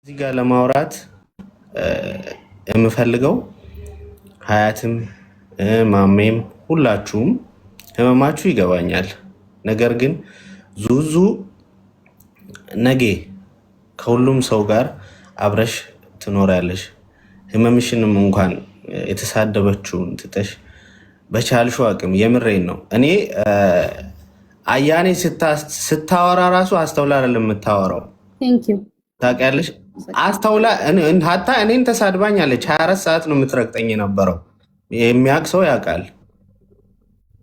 እዚህ ጋር ለማውራት የምፈልገው ሀያትም ማሜም ሁላችሁም ህመማችሁ ይገባኛል። ነገር ግን ዙዙ ነገ ከሁሉም ሰው ጋር አብረሽ ትኖሪያለሽ። ህመምሽንም እንኳን የተሳደበችውን ትተሽ በቻልሽው አቅም የምሬን ነው። እኔ አያኔ ስታወራ ራሱ አስተውላ አይደለም የምታወራው። ታውቂያለሽ፣ አስተውላ ሀታ እኔን ተሳድባኛለች። 24 ሰዓት ነው የምትረግጠኝ የነበረው። የሚያውቅ ሰው ያውቃል።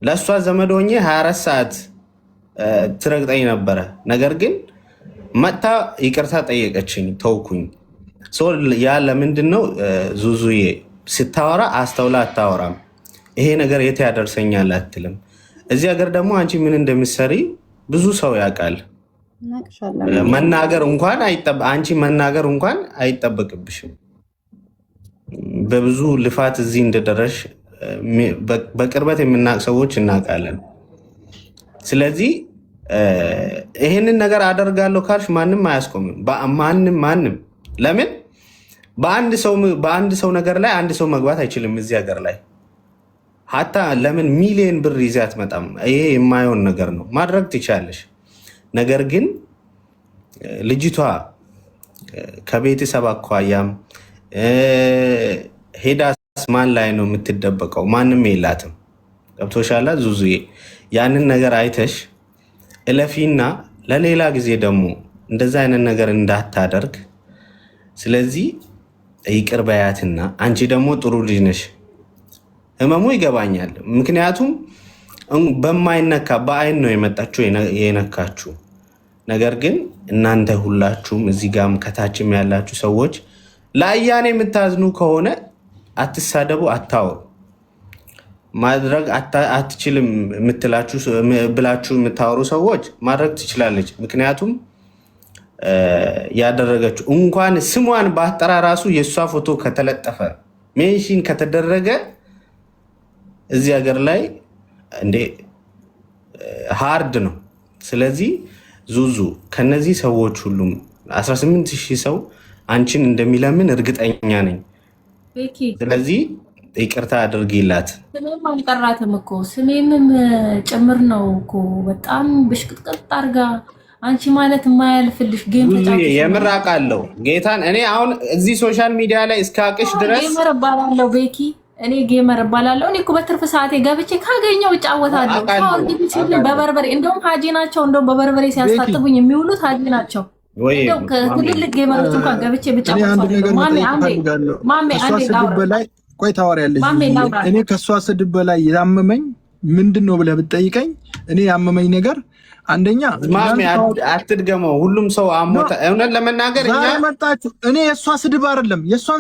ለእሷ ዘመድ ሆኜ 24 ሰዓት ትረግጠኝ ነበረ። ነገር ግን መጥታ ይቅርታ ጠየቀችኝ፣ ተውኩኝ። ያ ለምንድን ነው? ዙዙዬ ስታወራ አስተውላ አታወራም። ይሄ ነገር የት ያደርሰኛል አትልም። እዚህ ሀገር ደግሞ አንቺ ምን እንደምትሰሪ ብዙ ሰው ያውቃል። መናገር እንኳን አንቺ መናገር እንኳን አይጠበቅብሽም። በብዙ ልፋት እዚህ እንደደረሽ በቅርበት የምናውቅ ሰዎች እናውቃለን። ስለዚህ ይህንን ነገር አደርጋለሁ ካልሽ ማንም አያስቆምም። ማንም ለምን በአንድ ሰው ነገር ላይ አንድ ሰው መግባት አይችልም እዚህ ሀገር ላይ። ሀታ ለምን ሚሊዮን ብር ይዘህ አትመጣም? ይሄ የማይሆን ነገር ነው። ማድረግ ትችላለሽ። ነገር ግን ልጅቷ ከቤተሰብ አኳያም ሄዳስ ማን ላይ ነው የምትደበቀው? ማንም የላትም። ገብቶሻላ ዙዙዬ? ያንን ነገር አይተሽ እለፊና ለሌላ ጊዜ ደግሞ እንደዛ አይነት ነገር እንዳታደርግ። ስለዚህ ይቅር በያትና አንቺ ደግሞ ጥሩ ልጅ ነሽ። ህመሙ ይገባኛል። ምክንያቱም በማይነካ በአይን ነው የመጣችሁ የነካችሁ። ነገር ግን እናንተ ሁላችሁም እዚህ ጋም ከታችም ያላችሁ ሰዎች ለአያኔ የምታዝኑ ከሆነ አትሳደቡ፣ አታወሩ። ማድረግ አትችልም ብላችሁ የምታወሩ ሰዎች ማድረግ ትችላለች። ምክንያቱም ያደረገችው እንኳን ስሟን ባጠራ ራሱ የእሷ ፎቶ ከተለጠፈ ሜንሽን ከተደረገ እዚህ ሀገር ላይ እንዴ ሃርድ ነው። ስለዚህ ዙዙ ከነዚህ ሰዎች ሁሉም 18,000 ሰው አንቺን እንደሚለምን እርግጠኛ ነኝ። ስለዚህ ይቅርታ አድርጊላት። ስሜም አልጠራትም እኮ ስሜንም ጭምር ነው እኮ በጣም ብሽቅጥቅጥ አድርጋ አንቺ ማለት የማያልፍልሽ ጌም ተጫውተሽ የምር አውቃለሁ ጌታን። እኔ አሁን እዚህ ሶሻል ሚዲያ ላይ እስካቅሽ ድረስ ጌመር እባላለሁ ቤኪ። እኔ ጌመር እባላለሁ። እኔ እኮ በትርፍ ሰዓቴ ገብቼ ካገኘው እጫወታለሁ። በበርበሬ እንደውም ሀጂ ናቸው። እንደውም በበርበሬ ሲያስታጥቡኝ የሚውሉት ሀጂ ናቸው። እንደው ከትልልቅ ጌመሮች እንኳን ገብቼ ብጫወታለሁ። ማሜ ቆይ ታወሪያለሽ። እኔ ከእሷ ስድብ በላይ ያመመኝ ምንድን ነው ብለህ ብትጠይቀኝ እኔ ያመመኝ ነገር አንደኛ ማሜ አትድገመው። ሁሉም ሰው አሞታ እውነት ለመናገር እኔ የእሷን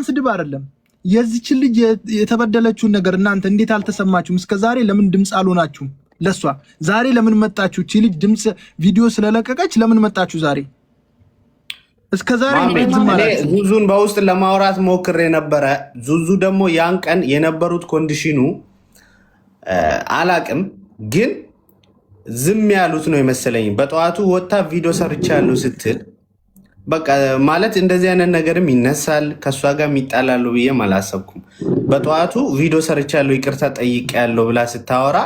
ስድብ አይደለም የዚችን ልጅ የተበደለችውን ነገር እናንተ እንዴት አልተሰማችሁም? እስከዛሬ ለምን ድምፅ አልሆናችሁም? ለሷ ዛሬ ለምን መጣችሁ? እቺ ልጅ ድምፅ ቪዲዮ ስለለቀቀች ለምን መጣችሁ ዛሬ? እስከዛሬ ዙዙን በውስጥ ለማውራት ሞክሬ ነበረ። ዙዙ ደግሞ ያን ቀን የነበሩት ኮንዲሽኑ አላቅም፣ ግን ዝም ያሉት ነው የመሰለኝ። በጠዋቱ ወጥታ ቪዲዮ ሰርቻለሁ ስትል በቃ ማለት እንደዚህ አይነት ነገርም ይነሳል ከእሷ ጋር የሚጣላሉ ብዬም አላሰብኩም። በጠዋቱ ቪዲዮ ሰርቻለሁ ይቅርታ ጠይቄያለሁ ብላ ስታወራ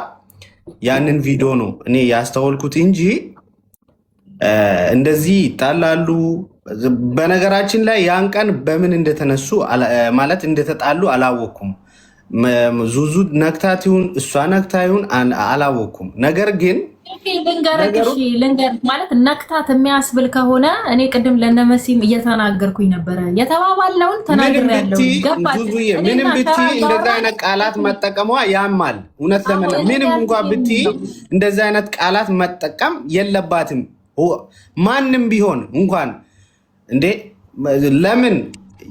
ያንን ቪዲዮ ነው እኔ ያስተዋልኩት እንጂ እንደዚህ ይጣላሉ። በነገራችን ላይ ያን ቀን በምን እንደተነሱ ማለት እንደተጣሉ አላወቅኩም። ዙዙ ነክታት ይሁን እሷ ነክታ ይሁን አላወቅኩም። ነገር ግን ልንገርህ ማለት ነክታት የሚያስብል ከሆነ እኔ ቅድም ለነመሲም እየተናገርኩኝ ነበረ። የተባባለውን ተናግሬያለሁ። ምንም ብትይ እንደዛ አይነት ቃላት መጠቀሟ ያማል። እውነት ምንም እንኳን ብትይ እንደዛ አይነት ቃላት መጠቀም የለባትም። ማንም ቢሆን እንኳን እንዴ ለምን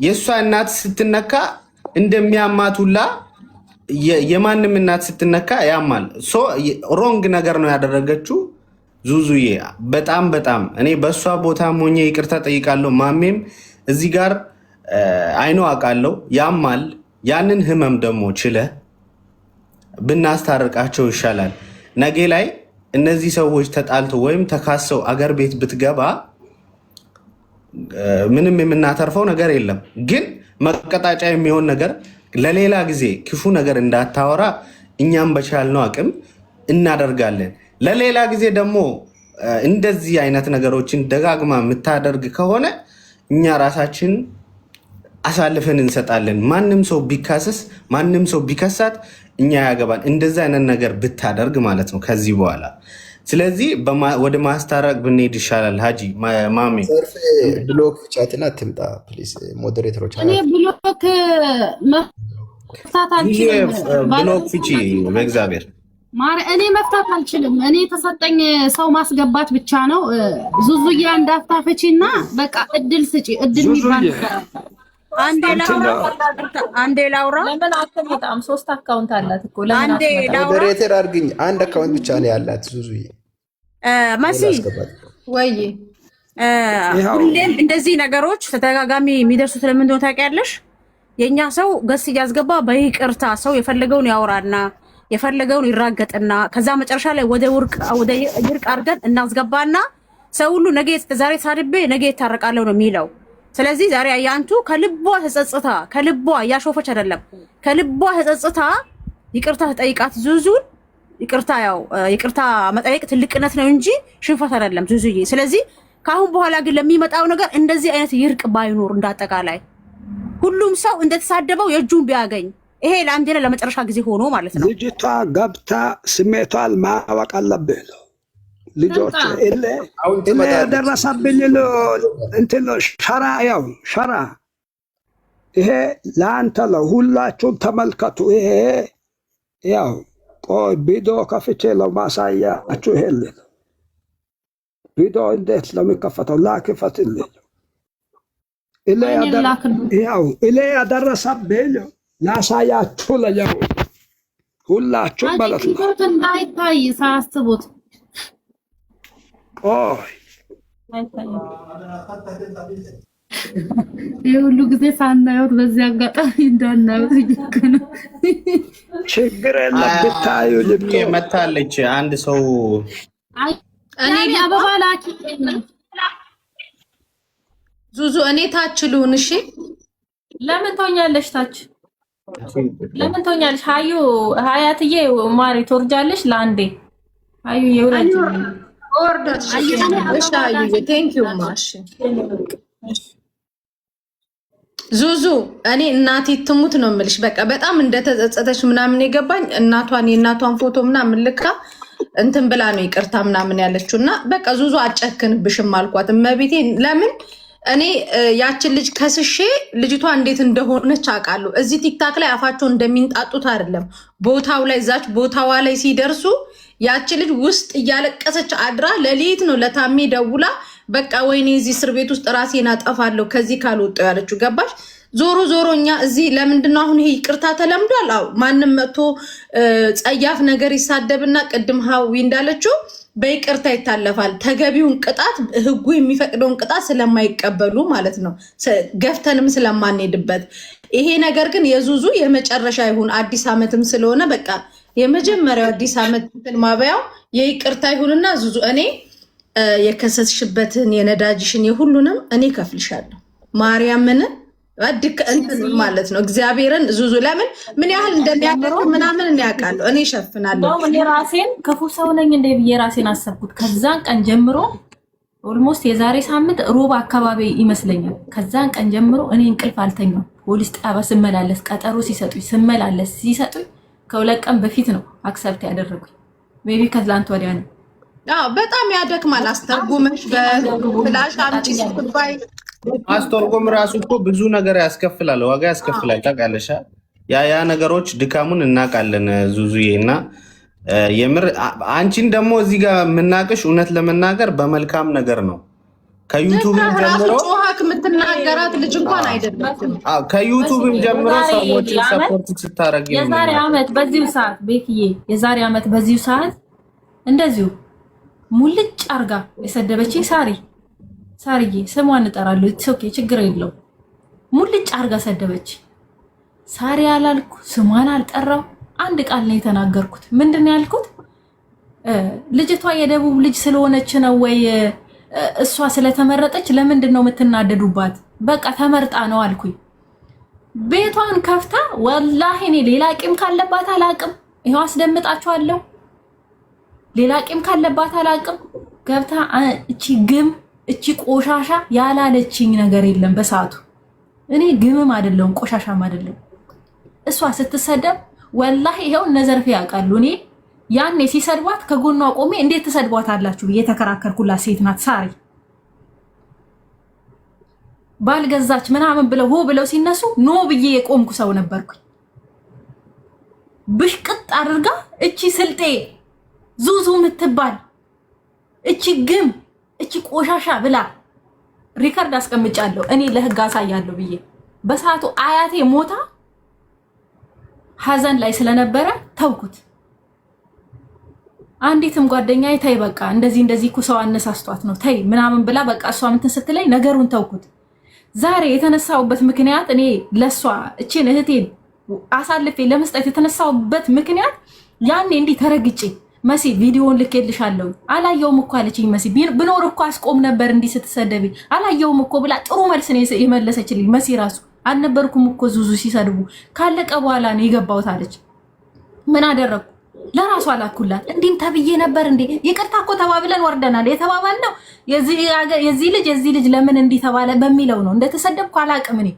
የእሷ እናት ስትነካ እንደሚያማቱላ የማንም እናት ስትነካ ያማል። ሮንግ ነገር ነው ያደረገችው ዙዙዬ። በጣም እኔ በእሷ ቦታ ሞኜ ይቅርታ ጠይቃለሁ። ማሜም እዚህ ጋር አይኖ አውቃለሁ ያማል። ያንን ህመም ደግሞ ችለ ብናስታርቃቸው ይሻላል። ነገ ላይ እነዚህ ሰዎች ተጣልተው ወይም ተካሰው አገር ቤት ብትገባ ምንም የምናተርፈው ነገር የለም። ግን መቀጣጫ የሚሆን ነገር ለሌላ ጊዜ ክፉ ነገር እንዳታወራ እኛም በቻልነው አቅም እናደርጋለን። ለሌላ ጊዜ ደግሞ እንደዚህ አይነት ነገሮችን ደጋግማ የምታደርግ ከሆነ እኛ ራሳችን አሳልፈን እንሰጣለን። ማንም ሰው ቢካሰስ ማንም ሰው ቢከሳት እኛ ያገባል። እንደዚህ አይነት ነገር ብታደርግ ማለት ነው ከዚህ በኋላ። ስለዚህ ወደ ማስታረቅ ብንሄድ ይሻላል። ሀጂ ማሜ ብሎክ ቻትና ትምጣ ፕሊዝ። ሞዴሬተሮች እኔ ብሎክ መፍታት አልችልም። ብሎክ ፍቺ በእግዚአብሔር እኔ መፍታት አልችልም። እኔ የተሰጠኝ ሰው ማስገባት ብቻ ነው። ዙዙዬ እንዳፍታ ፍቺና በቃ እድል ስጪ። እድል ይባል አንዴ ላውራ። ለምን አትመጣም? 3 አካውንት አላት እኮ። ለምን አትመጣም? ሞዴሬተር አድርግኝ። አንድ አካውንት ብቻ ነው ያላት ዙዙዬ። መሲ ወይ ሁሌም እንደዚህ ነገሮች ተደጋጋሚ የሚደርሱት ለምን እንደሆነ ታውቂያለሽ? የኛ ሰው ገስ እያስገባ በይቅርታ ሰው የፈለገውን ያወራና የፈለገውን ይራገጥና ከዛ መጨረሻ ላይ ወደ ይርቅ አድርገን እናስገባና ሰው ሁሉ ነገ ዛሬ ሳድቤ ነገ ይታረቃለሁ ነው የሚለው። ስለዚህ ዛሬ አያንቱ ከልቧ ተጸጽታ ከልቧ ያሾፈች አይደለም ከልቧ ተጸጽታ ይቅርታ ተጠይቃት ዙዙን። ይቅርታ መጠየቅ ትልቅነት ነው እንጂ ሽንፈት አይደለም ዙዙዬ። ስለዚህ ከአሁን በኋላ ግን ለሚመጣው ነገር እንደዚህ አይነት ይርቅ ባይኖር እንዳጠቃላይ ሁሉም ሰው እንደተሳደበው የእጁን ቢያገኝ ይሄ ለአንዴና ለመጨረሻ ጊዜ ሆኖ ማለት ነው። ልጅቷ ገብታ ስሜቷን ማወቅ አለብህ። ልጆች እለ ደረሰብኝ እንትን ሸራ ይሄ ለአንተ ነው። ሁላችሁም ተመልከቱ። ይሄ ያው ቆይ ቪዲዮ ከፍቼ ለማሳያችሁ። ይሄ ቪዲዮ እንዴት ነው የሚከፈተው? ላክፈትልኝ። እለ ያደረሰብኝ ላሳያችሁ ለየው ሁላችሁም ማለት ነው። እንዳይታይ ሳያስቡት የሁሉ ጊዜ ሳናየት በዚህ አጋጣሚ እንዳናየት ይገከነ ችግር የለም። ብታዩ ልብቄ መታለች። አንድ ሰው እኔ አበባ ላኪ ዙዙ እኔ ታች ልሁን። እሺ ለምን ትሆኛለሽ? ታች ለምን ትሆኛለሽ? ሀያትዬ ማሪ ትወርጃለሽ ለአንዴ። ሀዩ የውረጅ ኦርደር ቴንክ ዩ ማሽ ዙዙ እኔ እናቴ ትሙት ነው የምልሽ። በቃ በጣም እንደተጸጸተሽ ምናምን የገባኝ የእናቷን ፎቶ ምናምን ልካ እንትን ብላ ነው ይቅርታ ምናምን ያለችው። እና በቃ ዙዙ አጨክንብሽም አልኳት። እመቤቴ ለምን እኔ ያችን ልጅ ከስሼ ልጅቷ እንዴት እንደሆነች አውቃለሁ። እዚህ ቲክታክ ላይ አፋቸው እንደሚንጣጡት አይደለም። ቦታው ላይ እዛች ቦታዋ ላይ ሲደርሱ ያቺ ልጅ ውስጥ እያለቀሰች አድራ ሌሊት ነው ለታሜ ደውላ በቃ ወይኔ እዚህ እስር ቤት ውስጥ ራሴን አጠፋለሁ ከዚህ ካልወጣሁ ያለችው። ገባሽ? ዞሮ እኛ እዚህ ለምንድነው አሁን ይሄ ይቅርታ ተለምዷል። አዎ ማንም መጥቶ ጸያፍ ነገር ይሳደብና ቅድም ሀዊ እንዳለችው በይቅርታ ይታለፋል። ተገቢውን ቅጣት ህጉ የሚፈቅደውን ቅጣት ስለማይቀበሉ ማለት ነው፣ ገፍተንም ስለማንሄድበት። ይሄ ነገር ግን የዙዙ የመጨረሻ ይሁን። አዲስ ዓመትም ስለሆነ በቃ የመጀመሪያው አዲስ ዓመት ማበያው የይቅርታ ይሁንና ዙዙ እኔ የከሰስሽበትን የነዳጅሽን የሁሉንም እኔ ከፍልሻለሁ። ማርያምን እንትን ማለት ነው እግዚአብሔርን ዙዙ ለምን ምን ያህል እንደሚያደርግ ምናምን እኔ ያውቃለሁ። እኔ እሸፍናለሁ። እኔ ራሴን ክፉ ሰው ነኝ እንደ ብዬ ራሴን አሰብኩት። ከዛን ቀን ጀምሮ ኦልሞስት የዛሬ ሳምንት ሮብ አካባቢ ይመስለኛል። ከዛን ቀን ጀምሮ እኔ እንቅልፍ አልተኛም። ፖሊስ ጣቢያ ስመላለስ ቀጠሮ ሲሰጡኝ ከሁለት ቀን በፊት ነው አክሰፕት ያደረጉኝ። ሜቢ ከትላንት ወዲያ ነው። በጣም ያደክማል። አስተርጉመሽ በፍላሽ አምጪ ስትባይ አስተርጉም ራሱ እኮ ብዙ ነገር ያስከፍላል፣ ዋጋ ያስከፍላል። ታውቃለሽ? ያ ነገሮች ድካሙን እናውቃለን ዙዙዬ። እና የምር አንቺን ደግሞ እዚህ ጋር የምናቅሽ እውነት ለመናገር በመልካም ነገር ነው። ከዩቱብም ጀምሮ ጮሃክ የምትናገራት ልጅ እንኳን አይደለም። ከዩቱብም ጀምሮ ሰዎችን ሰፖርት ስታረግ የዛሬ ዓመት በዚሁ ሰዓት ቤክዬ የዛሬ ዓመት በዚሁ ሰዓት እንደዚሁ ሙልጭ አርጋ የሰደበችኝ ሳርዬ ስሟን እጠራለሁ። ኦኬ ችግር የለው። ሙልጭ አርጋ ሰደበች። ሳሪ አላልኩ፣ ስሟን አልጠራው። አንድ ቃል ነው የተናገርኩት። ምንድነው ያልኩት? ልጅቷ የደቡብ ልጅ ስለሆነች ነው ወይ እሷ ስለተመረጠች ለምንድን ነው የምትናደዱባት? በቃ ተመርጣ ነው አልኩኝ። ቤቷን ከፍታ ወላሂ እኔ ሌላ ቂም ካለባት አላቅም፣ ይሄው አስደምጣችኋለሁ። ሌላ ቂም ካለባት አላቅም። ገብታ እቺ ግም እቺ ቆሻሻ ያላለችኝ ነገር የለም በሰዓቱ። እኔ ግምም አይደለም ቆሻሻም አይደለም። እሷ ስትሰደብ ወላሂ ይሄው ነዘርፌ ያውቃሉ። እኔ ያኔ ሲሰድቧት ከጎኗ ቆሜ እንዴት ትሰድቧታላችሁ ብዬ ተከራከርኩላት። ሴት ናት ሳሪ ባልገዛች ምናምን ብለው ሲነሱ ኖ ብዬ የቆምኩ ሰው ነበርኩኝ። ብሽቅጥ አድርጋ እቺ ስልጤ ዙዙ ምትባል እቺ ግም እቺ ቆሻሻ ብላ ሪከርድ አስቀምጫለሁ እኔ ለህግ አሳያለሁ ብዬ። በሰዓቱ አያቴ ሞታ ሐዘን ላይ ስለነበረ ተውኩት። አንዲትም ጓደኛዬ ተይ በቃ እንደዚህ እኮ ሰው አነሳስቷት ነው ተይ ምናምን ብላ በቃ እሷ እንትን ስትለኝ ነገሩን ተውኩት። ዛሬ የተነሳውበት ምክንያት እኔ ለሷ እቺን እህቴን አሳልፌ ለመስጠት የተነሳውበት ምክንያት ያኔ እንዲህ ተረግጬ መሲ ቪዲዮውን ልኬልሻለሁ አላየውም እኮ አለችኝ። መሲ ብኖር እኮ አስቆም ነበር እንዲህ ስትሰደቢ አላየውም እኮ ብላ ጥሩ መልስ ነው የመለሰችልኝ። መሲ ራሱ አልነበርኩም እኮ ዙዙ ሲሰድቡ ካለቀ በኋላ ነው የገባሁት አለች። ምን አደረኩ? ለራሷ አላኩላት። እንዲም ተብዬ ነበር እንዴ ይቅርታ እኮ ተባብለን ወርደናል። የተባባልነው የዚህ ልጅ ለምን እንዲህ ተባለ በሚለው ነው። እንደተሰደብኩ አላቅም እኔ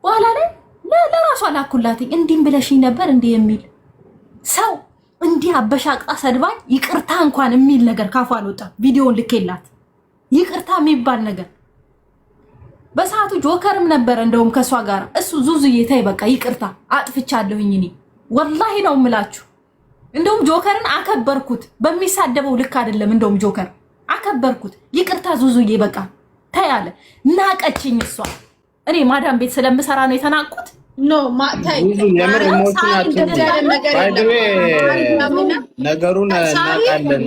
በኋላ ላይ ለራሷ አላኩላት። እንዲም ብለሽኝ ነበር እንዴ የሚል ሰው እንዲህ አበሻቅጣ ሰድባኝ ይቅርታ እንኳን የሚል ነገር ካፏ አልወጣም። ቪዲዮውን ልኬላት ይቅርታ የሚባል ነገር በሰዓቱ ጆከርም ነበር እንደውም ከሷ ጋር እሱ ዙዙዬ ተይ በቃ ይቅርታ አጥፍቻለሁኝ እኔ ወላሂ ነው የምላችሁ። እንደውም ጆከርን አከበርኩት። በሚሳደበው ልክ አይደለም። እንደውም ጆከር አከበርኩት። ይቅርታ ዙዙዬ በቃ ተይ አለ። ናቀችኝ እሷ። እኔ ማዳም ቤት ስለምሰራ ነው የተናቁት። ኖ ማታይ የምር ነገሩን እናውቃለን።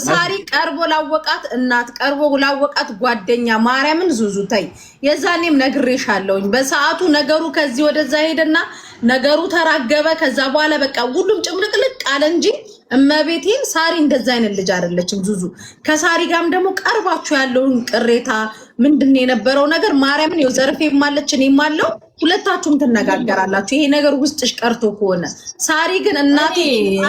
ሳሪ ቀርቦ ላወቃት እናት ቀርቦ ላወቃት ጓደኛ ማርያምን ዙዙ ተይ። የዛኔም ነግሬሻለሁኝ። በሰዓቱ ነገሩ ከዚህ ወደዛ ሄደና ነገሩ ተራገበ። ከዛ በኋላ በቃ ሁሉም ጭምልቅልቅ አለ እንጂ እመቤቴን ሳሪ እንደዛ አይነት ልጅ አይደለችም ዙዙ። ከሳሪ ጋርም ደግሞ ቀርባችሁ ያለውን ቅሬታ ምንድን ነው የነበረው ነገር ማርያምን ይኸው ዘርፌ ማለች እኔም አለው ሁለታችሁም ትነጋገራላችሁ። ይሄ ነገር ውስጥሽ ቀርቶ ከሆነ ሳሪ ግን እናቴ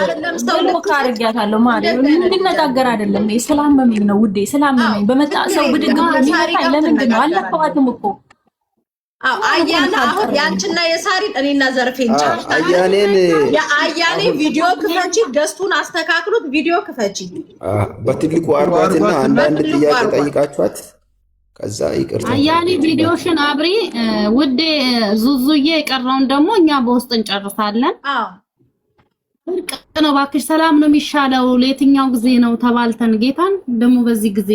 አይደለም ሰው ለካርጋታለሁ ማለት ነው። እንድነጋገር አይደለም ስላመመኝ ነው ውዴ፣ ስላመመኝ በመጣ ሰው ብድግ ማለት ለምንድን ነው አለፈዋትም እኮ አያና አሁን ያንቺና የሳሪን እኔና ዘርፌን ጫፍ አያኔን የአያኔ ቪዲዮ ክፈቺ፣ ገስቱን አስተካክሉት፣ ቪዲዮ ክፈቺ። በትልቁ አርባትና አንዳንድ ጥያቄ ጠይቃችኋት ከዛ ይቅርታ አያኔ ቪዲዮሽን አብሪ ውዴ ዙዙዬ። የቀረውን ደግሞ እኛ በውስጥ እንጨርሳለን። እርቅ ነው እባክሽ፣ ሰላም ነው የሚሻለው። ለየትኛው ጊዜ ነው ተባልተን ጌታን ደግሞ በዚህ ጊዜ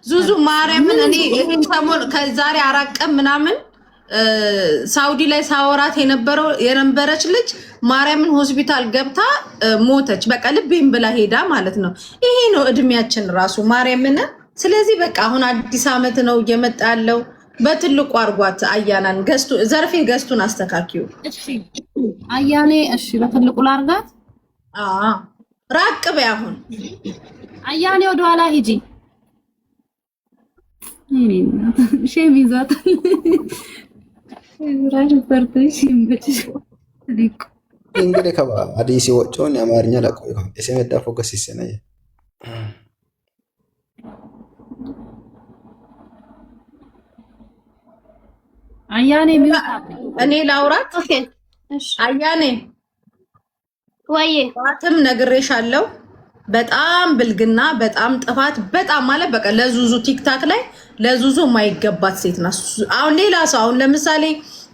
ዙዙ ማርያምን እኔ ይሄን ሰሞን ከዛሬ 4 ቀን ምናምን ሳውዲ ላይ ሳወራት የነበረች ልጅ ማርያምን ሆስፒታል ገብታ ሞተች። በቃ ልቤን ብላ ሄዳ ማለት ነው። ይሄ ነው እድሜያችን ራሱ ማርያምን። ስለዚህ በቃ አሁን አዲስ አመት ነው እየመጣ ያለው። በትልቁ አርጓት አያናን ገስቱ ዘርፌ ገስቱን አስተካክዩ። እሺ አያኔ እሺ በትልቁ ላርጋት። ራቅ በይ አሁን አያኔ ወደ ኋላ ሂጂ። ሼም ይዛታል ራጅ ፈርተሽ ይምበጭሽ ሊቁ እንግዲህ ከአዲስ ወጪውን የአማርኛ ለቆይ እሰመዳ ፎከስ ይሰነየ አያኔ እኔ ላውራት። እሺ አያኔ ወይ ባትም ነግሬሻለሁ። በጣም ብልግና፣ በጣም ጥፋት፣ በጣም ማለት በቃ ለዙዙ ቲክታክ ላይ ለዙዙ የማይገባት ሴት ናት። አሁን ሌላ ሰው አሁን ለምሳሌ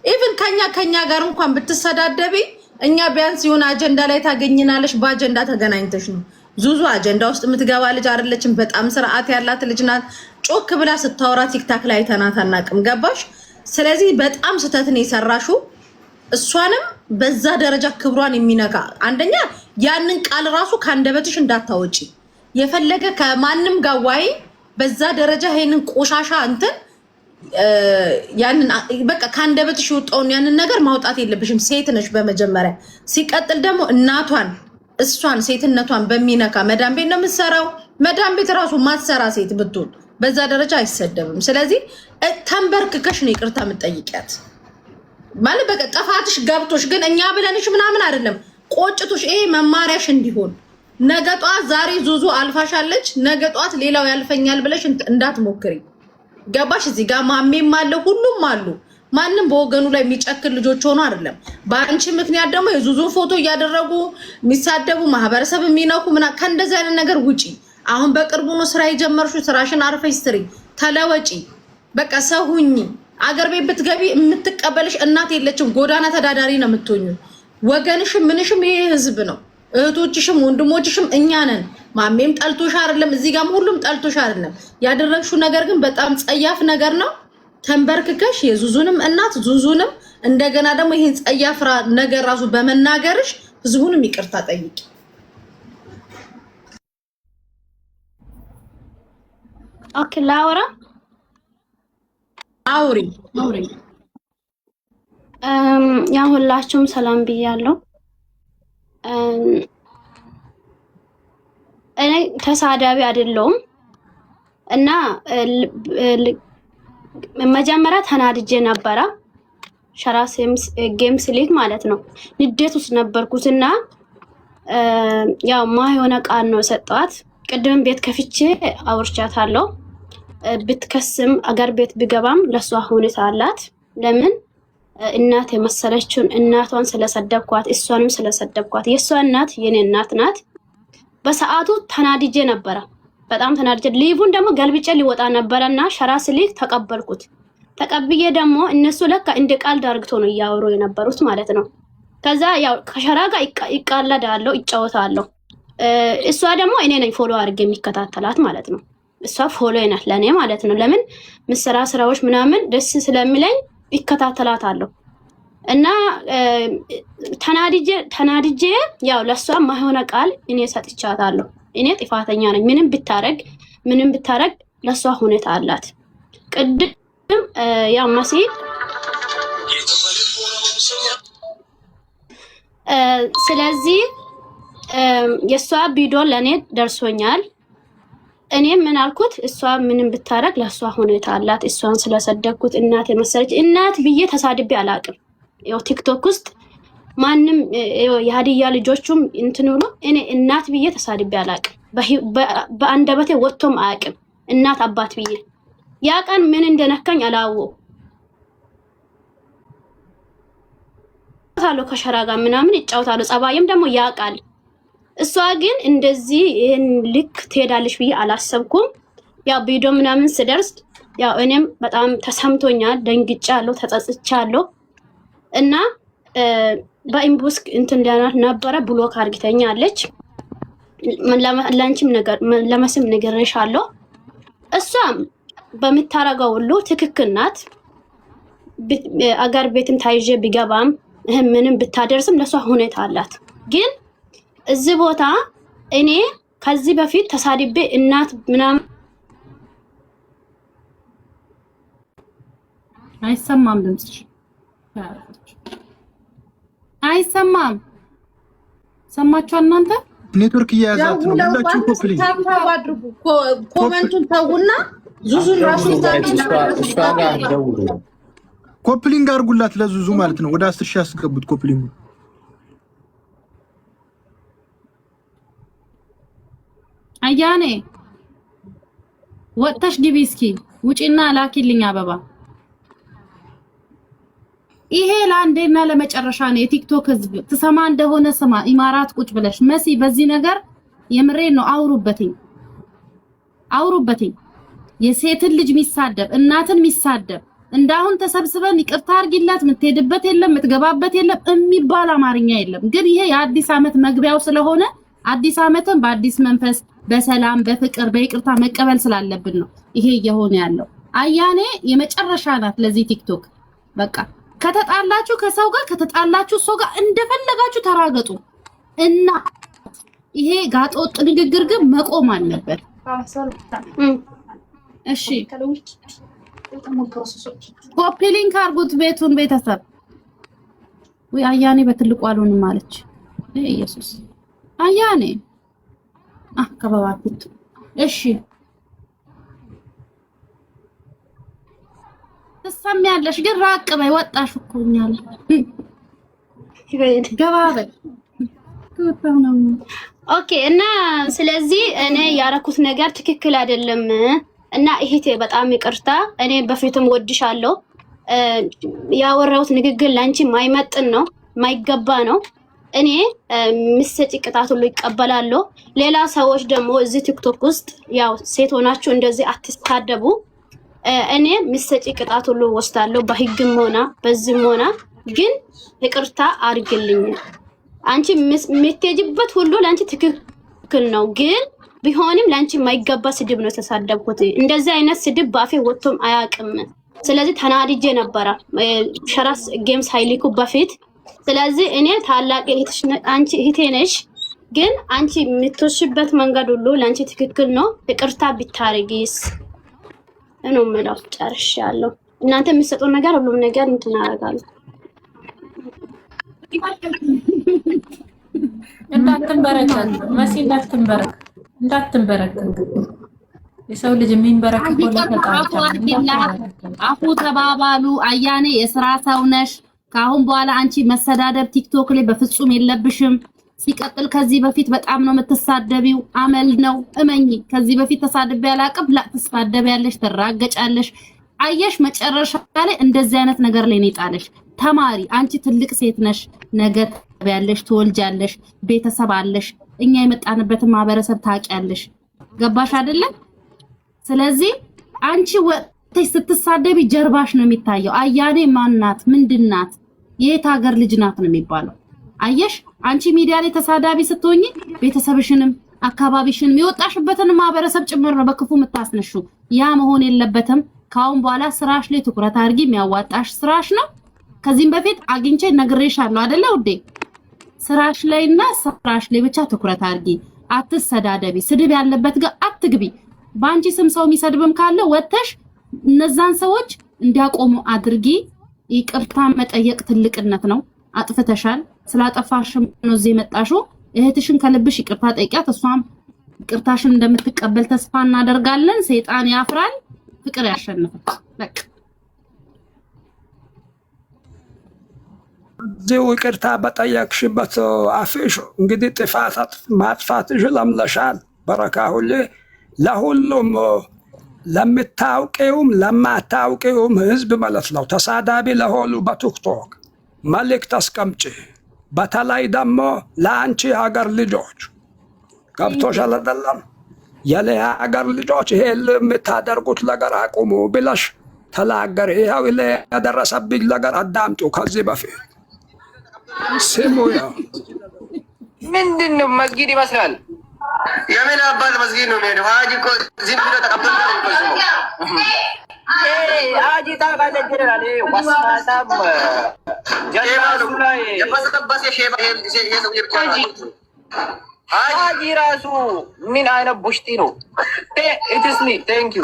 ኢቭን ከኛ ጋር እንኳን ብትሰዳደቢ እኛ ቢያንስ የሆነ አጀንዳ ላይ ታገኝናለሽ። በአጀንዳ ተገናኝተሽ ነው። ዙዙ አጀንዳ ውስጥ የምትገባ ልጅ አይደለችም። በጣም ስርዓት ያላት ልጅ ናት። ጮክ ብላ ስታወራ ቲክታክ ላይ ተናት አናውቅም። ገባሽ? ስለዚህ በጣም ስህተት ነው የሰራሽው። እሷንም በዛ ደረጃ ክብሯን የሚነካ አንደኛ ያንን ቃል ራሱ ካንደበትሽ እንዳታወጪ የፈለገ ከማንም ጋር ዋይ በዛ ደረጃ ይሄንን ቆሻሻ እንትን ያንን በቃ ካንደበትሽ ወጣውን ያንን ነገር ማውጣት የለብሽም። ሴት ነሽ በመጀመሪያ። ሲቀጥል ደግሞ እናቷን እሷን ሴትነቷን በሚነካ መዳም ቤት ነው የምትሰራው። መዳም ቤት ራሱ ማትሰራ ሴት ብትሆን በዛ ደረጃ አይሰደብም። ስለዚህ ተንበርክከሽ ነው ይቅርታ የምትጠይቂያት ማለት በቃ ጥፋትሽ ገብቶሽ ግን እኛ ብለንሽ ምናምን አይደለም ቆጭቶሽ ይሄ መማሪያሽ እንዲሆን ነገ ጧት ዛሬ ዙዙ አልፋሻለች ነገ ጧት ሌላው ያልፈኛል ብለሽ እንዳትሞክሪ ገባሽ እዚህ ጋር ማሜም አለ ሁሉም አሉ ማንንም በወገኑ ላይ የሚጨክር ልጆች ሆኖ አይደለም በአንቺ ምክንያት ደግሞ የዙዙን ፎቶ እያደረጉ የሚሳደቡ ማህበረሰብ የሚነኩ ምና ከእንደዚህ አይነት ነገር ውጪ አሁን በቅርቡ ነው ስራ የጀመርሽው ስራሽን አርፈሽ ስሪ ተለወጪ በቃ ሰው ሁኚ አገር ቤት ብትገቢ የምትቀበልሽ እናት የለችም ጎዳና ተዳዳሪ ነው የምትሆኙ ወገንሽም ምንሽም ይሄ ህዝብ ነው እህቶችሽም ወንድሞችሽም እኛ ነን ማሜም ጠልቶሽ አይደለም እዚህ ጋርም ሁሉም ጠልቶሽ አይደለም ያደረግሽው ነገር ግን በጣም ጸያፍ ነገር ነው ተንበርክከሽ የዙዙንም እናት ዙዙንም እንደገና ደግሞ ይሄን ጸያፍ ነገር ራሱ በመናገርሽ ህዝቡንም ይቅርታ ጠይቂ ኦኬ ላውራ አውሪ ያ ሁላችሁም ሰላም ብያለሁ እኔ ተሳዳቢ አይደለሁም እና መጀመሪያ ተናድጄ ነበረ ሸራስ ጌምስ ሊግ ማለት ነው ንዴት ውስጥ ነበርኩትና ያው ማይሆነ ቃል ነው ሰጣት ቅድም ቤት ከፍቼ አውርቻታለሁ ብትከስም አገር ቤት ቢገባም ለሷ ሁኔታ አላት ለምን እናት የመሰለችውን እናቷን ስለሰደብኳት እሷንም ስለሰደብኳት የሷ እናት የኔ እናት ናት በሰዓቱ ተናድጄ ነበረ በጣም ተናድጄ ሊቡን ደግሞ ገልብጬ ሊወጣ ነበርና ሸራስ ሊግ ተቀበልኩት ተቀብዬ ደግሞ እነሱ ለካ እንደ ቃል ዳርግቶ ነው ያወሩ የነበሩት ማለት ነው ከዛ ያው ከሸራ ጋር ይቃለዳለው ይጫወታለው እሷ ደግሞ እኔ ነኝ ፎሎ አድርጌ የሚከታተላት ማለት ነው እሷ ፎሎ ይናት ለኔ ማለት ነው ለምን መስራ ስራዎች ምናምን ደስ ስለሚለኝ ይከታተላታለሁ እና ተናድጄ ያው ለሷ ማይሆነ ቃል እኔ ሰጥቻታለሁ እኔ ጥፋተኛ ነኝ ምንም ብታረግ ለሷ ሁኔታ አላት ቅድም ያው መሲ ስለዚህ የሷ ቪዲዮ ለኔ ደርሶኛል እኔ ምን አልኩት እሷ ምንም ብታረግ ለሷ ሁኔታ አላት እሷን ስለሰደብኩት እናት የመሰለች እናት ብዬ ተሳድቤ አላቅም ያው ቲክቶክ ውስጥ ማንንም የሀዲያ ልጆቹም እንትን ብሎ እኔ እናት ብዬ ተሳድቤ አላቅም በአንደበቴ ወጥቶም አያቅም እናት አባት ብዬ ያ ቀን ምን እንደነካኝ አላወው ታሎ ከሸራጋ ምናምን ይጫወታሉ ጸባይም ደግሞ ያቃል እሷ ግን እንደዚህ ይሄን ልክ ትሄዳለሽ ብዬ አላሰብኩም ያው ቪዲዮ ምናምን ስደርስ ያው እኔም በጣም ተሰምቶኛል ደንግጫለሁ ተጸጽቻለሁ እና በኢንቦክስ እንትን ነበረ ብሎክ አርግተኛለች ለአንቺም ነገር ለመስም ነገርሻለሁ እሷም በመታረጋው ሁሉ ትክክል ናት አገር ቤትም ታይዤ ቢገባም ምንም ብታደርስም ለሷ ሁኔታ አላት ግን እዚህ ቦታ እኔ ከዚህ በፊት ተሳድቤ እናት ምናምን አይሰማም ድምጽሽ አይሰማም ሰማችሁ እናንተ ኔትወርክ እያያዛት ነው ሁላችሁ ኮፕሊንግ አድርጉ ኮሜንቱን ተውና ዙዙን ራሱ ኮፕሊንግ አርጉላት ለዙዙ ማለት ነው ወደ 10 ሺህ አስገቡት ኮፕሊንግ አያኔ ወጥተሽ ግቢ እስኪ ውጪና ላኪልኝ አበባ ይሄ ለአንዴና ለመጨረሻ ነው የቲክቶክ ህዝብ ትሰማ እንደሆነ ስማ ኢማራት ቁጭ ብለሽ መሲ በዚህ ነገር የምሬን ነው አውሩበትኝ የሴትን ልጅ ሚሳደብ እናትን ሚሳደብ እንዳሁን ተሰብስበን ይቅርታ አርጊላት ምትሄድበት የለም ምትገባበት የለም የሚባል አማርኛ የለም ግን ይሄ የአዲስ አመት መግቢያው ስለሆነ አዲስ አመትን በአዲስ መንፈስ በሰላም በፍቅር በይቅርታ መቀበል ስላለብን ነው ይሄ እየሆነ ያለው አያኔ የመጨረሻ ናት ለዚህ ቲክቶክ በቃ ከተጣላችሁ ከሰው ጋር ከተጣላችሁ ሰው ጋር እንደፈለጋችሁ ተራገጡ እና ይሄ ጋጦጥ ንግግር ግን መቆም አለበት እሺ ኮፒ ሊንክ አርጉት ቤቱን ቤተሰብ ወይ አያኔ በትልቁ አልሆንም ማለች ኢየሱስ አያኔ ከበባኩት እሺ ትሰሚያለሽ፣ ግን ራቅ በይ። ወጣሽ እኮ እኛል ገባ በይ። ኦኬ። እና ስለዚህ እኔ ያረኩት ነገር ትክክል አይደለም እና እህቴ በጣም ይቅርታ። እኔ በፊትም ወድሻለሁ። ያወራሁት ንግግር ላንቺ ማይመጥን ነው፣ ማይገባ ነው። እኔ ምሰጪ ቅጣት ሁሉ ይቀበላለሁ። ሌላ ሰዎች ደግሞ እዚህ ቲክቶክ ውስጥ ያው ሴት ሆናችሁ እንደዚህ አትስታደቡ። እኔ ምሰጪ ቅጣት ሁሉ ወስዳለሁ፣ በህግም ሆነ በዚህም ሆነ። ግን ይቅርታ አድርግልኝ። አንቺ የምትሄጂበት ሁሉ ላንቺ ትክክል ነው፣ ግን ቢሆንም ላንቺ የማይገባ ስድብ ነው የተሳደብኩት። እንደዚህ አይነት ስድብ ባፌ ወጥቶም አያውቅም። ስለዚህ ተናድጄ ነበረ ሸራስ ጌምስ ሃይሊኩ በፊት። ስለዚህ እኔ ታላቅ እህትሽ አንቺ እህቴ ነሽ፣ ግን አንቺ የምትወሽበት መንገድ ሁሉ ላንቺ ትክክል ነው። ይቅርታ ቢታረጊስ ነው የምለው። ጨርሻለሁ። እናንተ የምትሰጡን ነገር ሁሉም ነገር እንትን አደርጋለሁ። እንዳትንበረከክ መሲ፣ እንዳትንበረከክ። የሰው ልጅ የሚንበረከከው አፉ ተባባሉ። አያኔ የስራ ሰው ነሽ። ከአሁን በኋላ አንቺ መሰዳደብ ቲክቶክ ላይ በፍጹም የለብሽም። ሲቀጥል ከዚህ በፊት በጣም ነው የምትሳደቢው፣ አመል ነው እመኚ። ከዚህ በፊት ተሳድቤ ያላቅም ላ ትሳደቢያለሽ፣ ትራገጫለሽ። አየሽ መጨረሻ ላይ እንደዚህ አይነት ነገር ላይ ነው የጣለሽ። ተማሪ፣ አንቺ ትልቅ ሴት ነሽ። ነገ ታያለሽ፣ ትወልጃለሽ፣ ቤተሰብ አለሽ። እኛ የመጣንበትን ማህበረሰብ ታውቂያለሽ። ገባሽ አይደለም? ስለዚህ አንቺ ወጥተሽ ስትሳደቢ ጀርባሽ ነው የሚታየው። አያኔ ማናት? ምንድናት? የት ሀገር ልጅ ናት ነው የሚባለው። አየሽ አንቺ ሚዲያ ላይ ተሳዳቢ ስትሆኚ ቤተሰብሽንም አካባቢሽንም የወጣሽበትን ማህበረሰብ ጭምር ነው በክፉ የምታስነሹ። ያ መሆን የለበትም። ካሁን በኋላ ስራሽ ላይ ትኩረት አድርጊ። የሚያዋጣሽ ስራሽ ነው። ከዚህም በፊት አግኝቼ ነግሬሻለሁ አይደለ ውዴ? ስራሽ ላይና ስራሽ ላይ ብቻ ትኩረት አድርጊ። አትሰዳደቢ። ስድብ ያለበት ጋር አትግቢ። በአንቺ ስም ሰው የሚሰድብም ካለ ወጥተሽ እነዛን ሰዎች እንዲያቆሙ አድርጊ። ይቅርታ መጠየቅ ትልቅነት ነው። አጥፍተሻል። ስላጠፋሽም ነው እዚህ የመጣሽው። እህትሽን ከልብሽ ይቅርታ ጠይቂያት። እሷም ይቅርታሽን እንደምትቀበል ተስፋ እናደርጋለን። ሰይጣን ያፍራል፣ ፍቅር ያሸንፋል። በቃ እዚሁ ይቅርታ በጠየቅሽበት አፍሽ እንግዲህ ጥፋት ማጥፋትሽ ለምለሻል። በረካ ሁሌ ለሁሉም ለምታውቂውም ለማታውቂውም ህዝብ ማለት ነው። ተሳዳቢ ለሆኑ በቲክቶክ መልእክት አስቀምጪ። በተለይ ደግሞ ለአንቺ ሀገር ልጆች ገብቶሻል አይደለም? የሌላ ሀገር ልጆች ይሄ የምታደርጉት ነገር አቁሙ ብለሽ ተናገሪ። ይኸው የደረሰብኝ ነገር አዳምጡ። ከዚህ በፊት ስሙ። ያው ምንድን ነው መስጊድ ይመስላል። የምን አባት መስጊድ ነው የሚሄደው? ሀጂ እኮ ዝም ብሎ ተቀበል ሀጂ ታውቃለህ ይችላል። ዋስማታም የበሰበሰ ሀጂ ራሱ ምን አይነት ቡሽቲ ነው? ኢትስኒ ቴንክ ዩ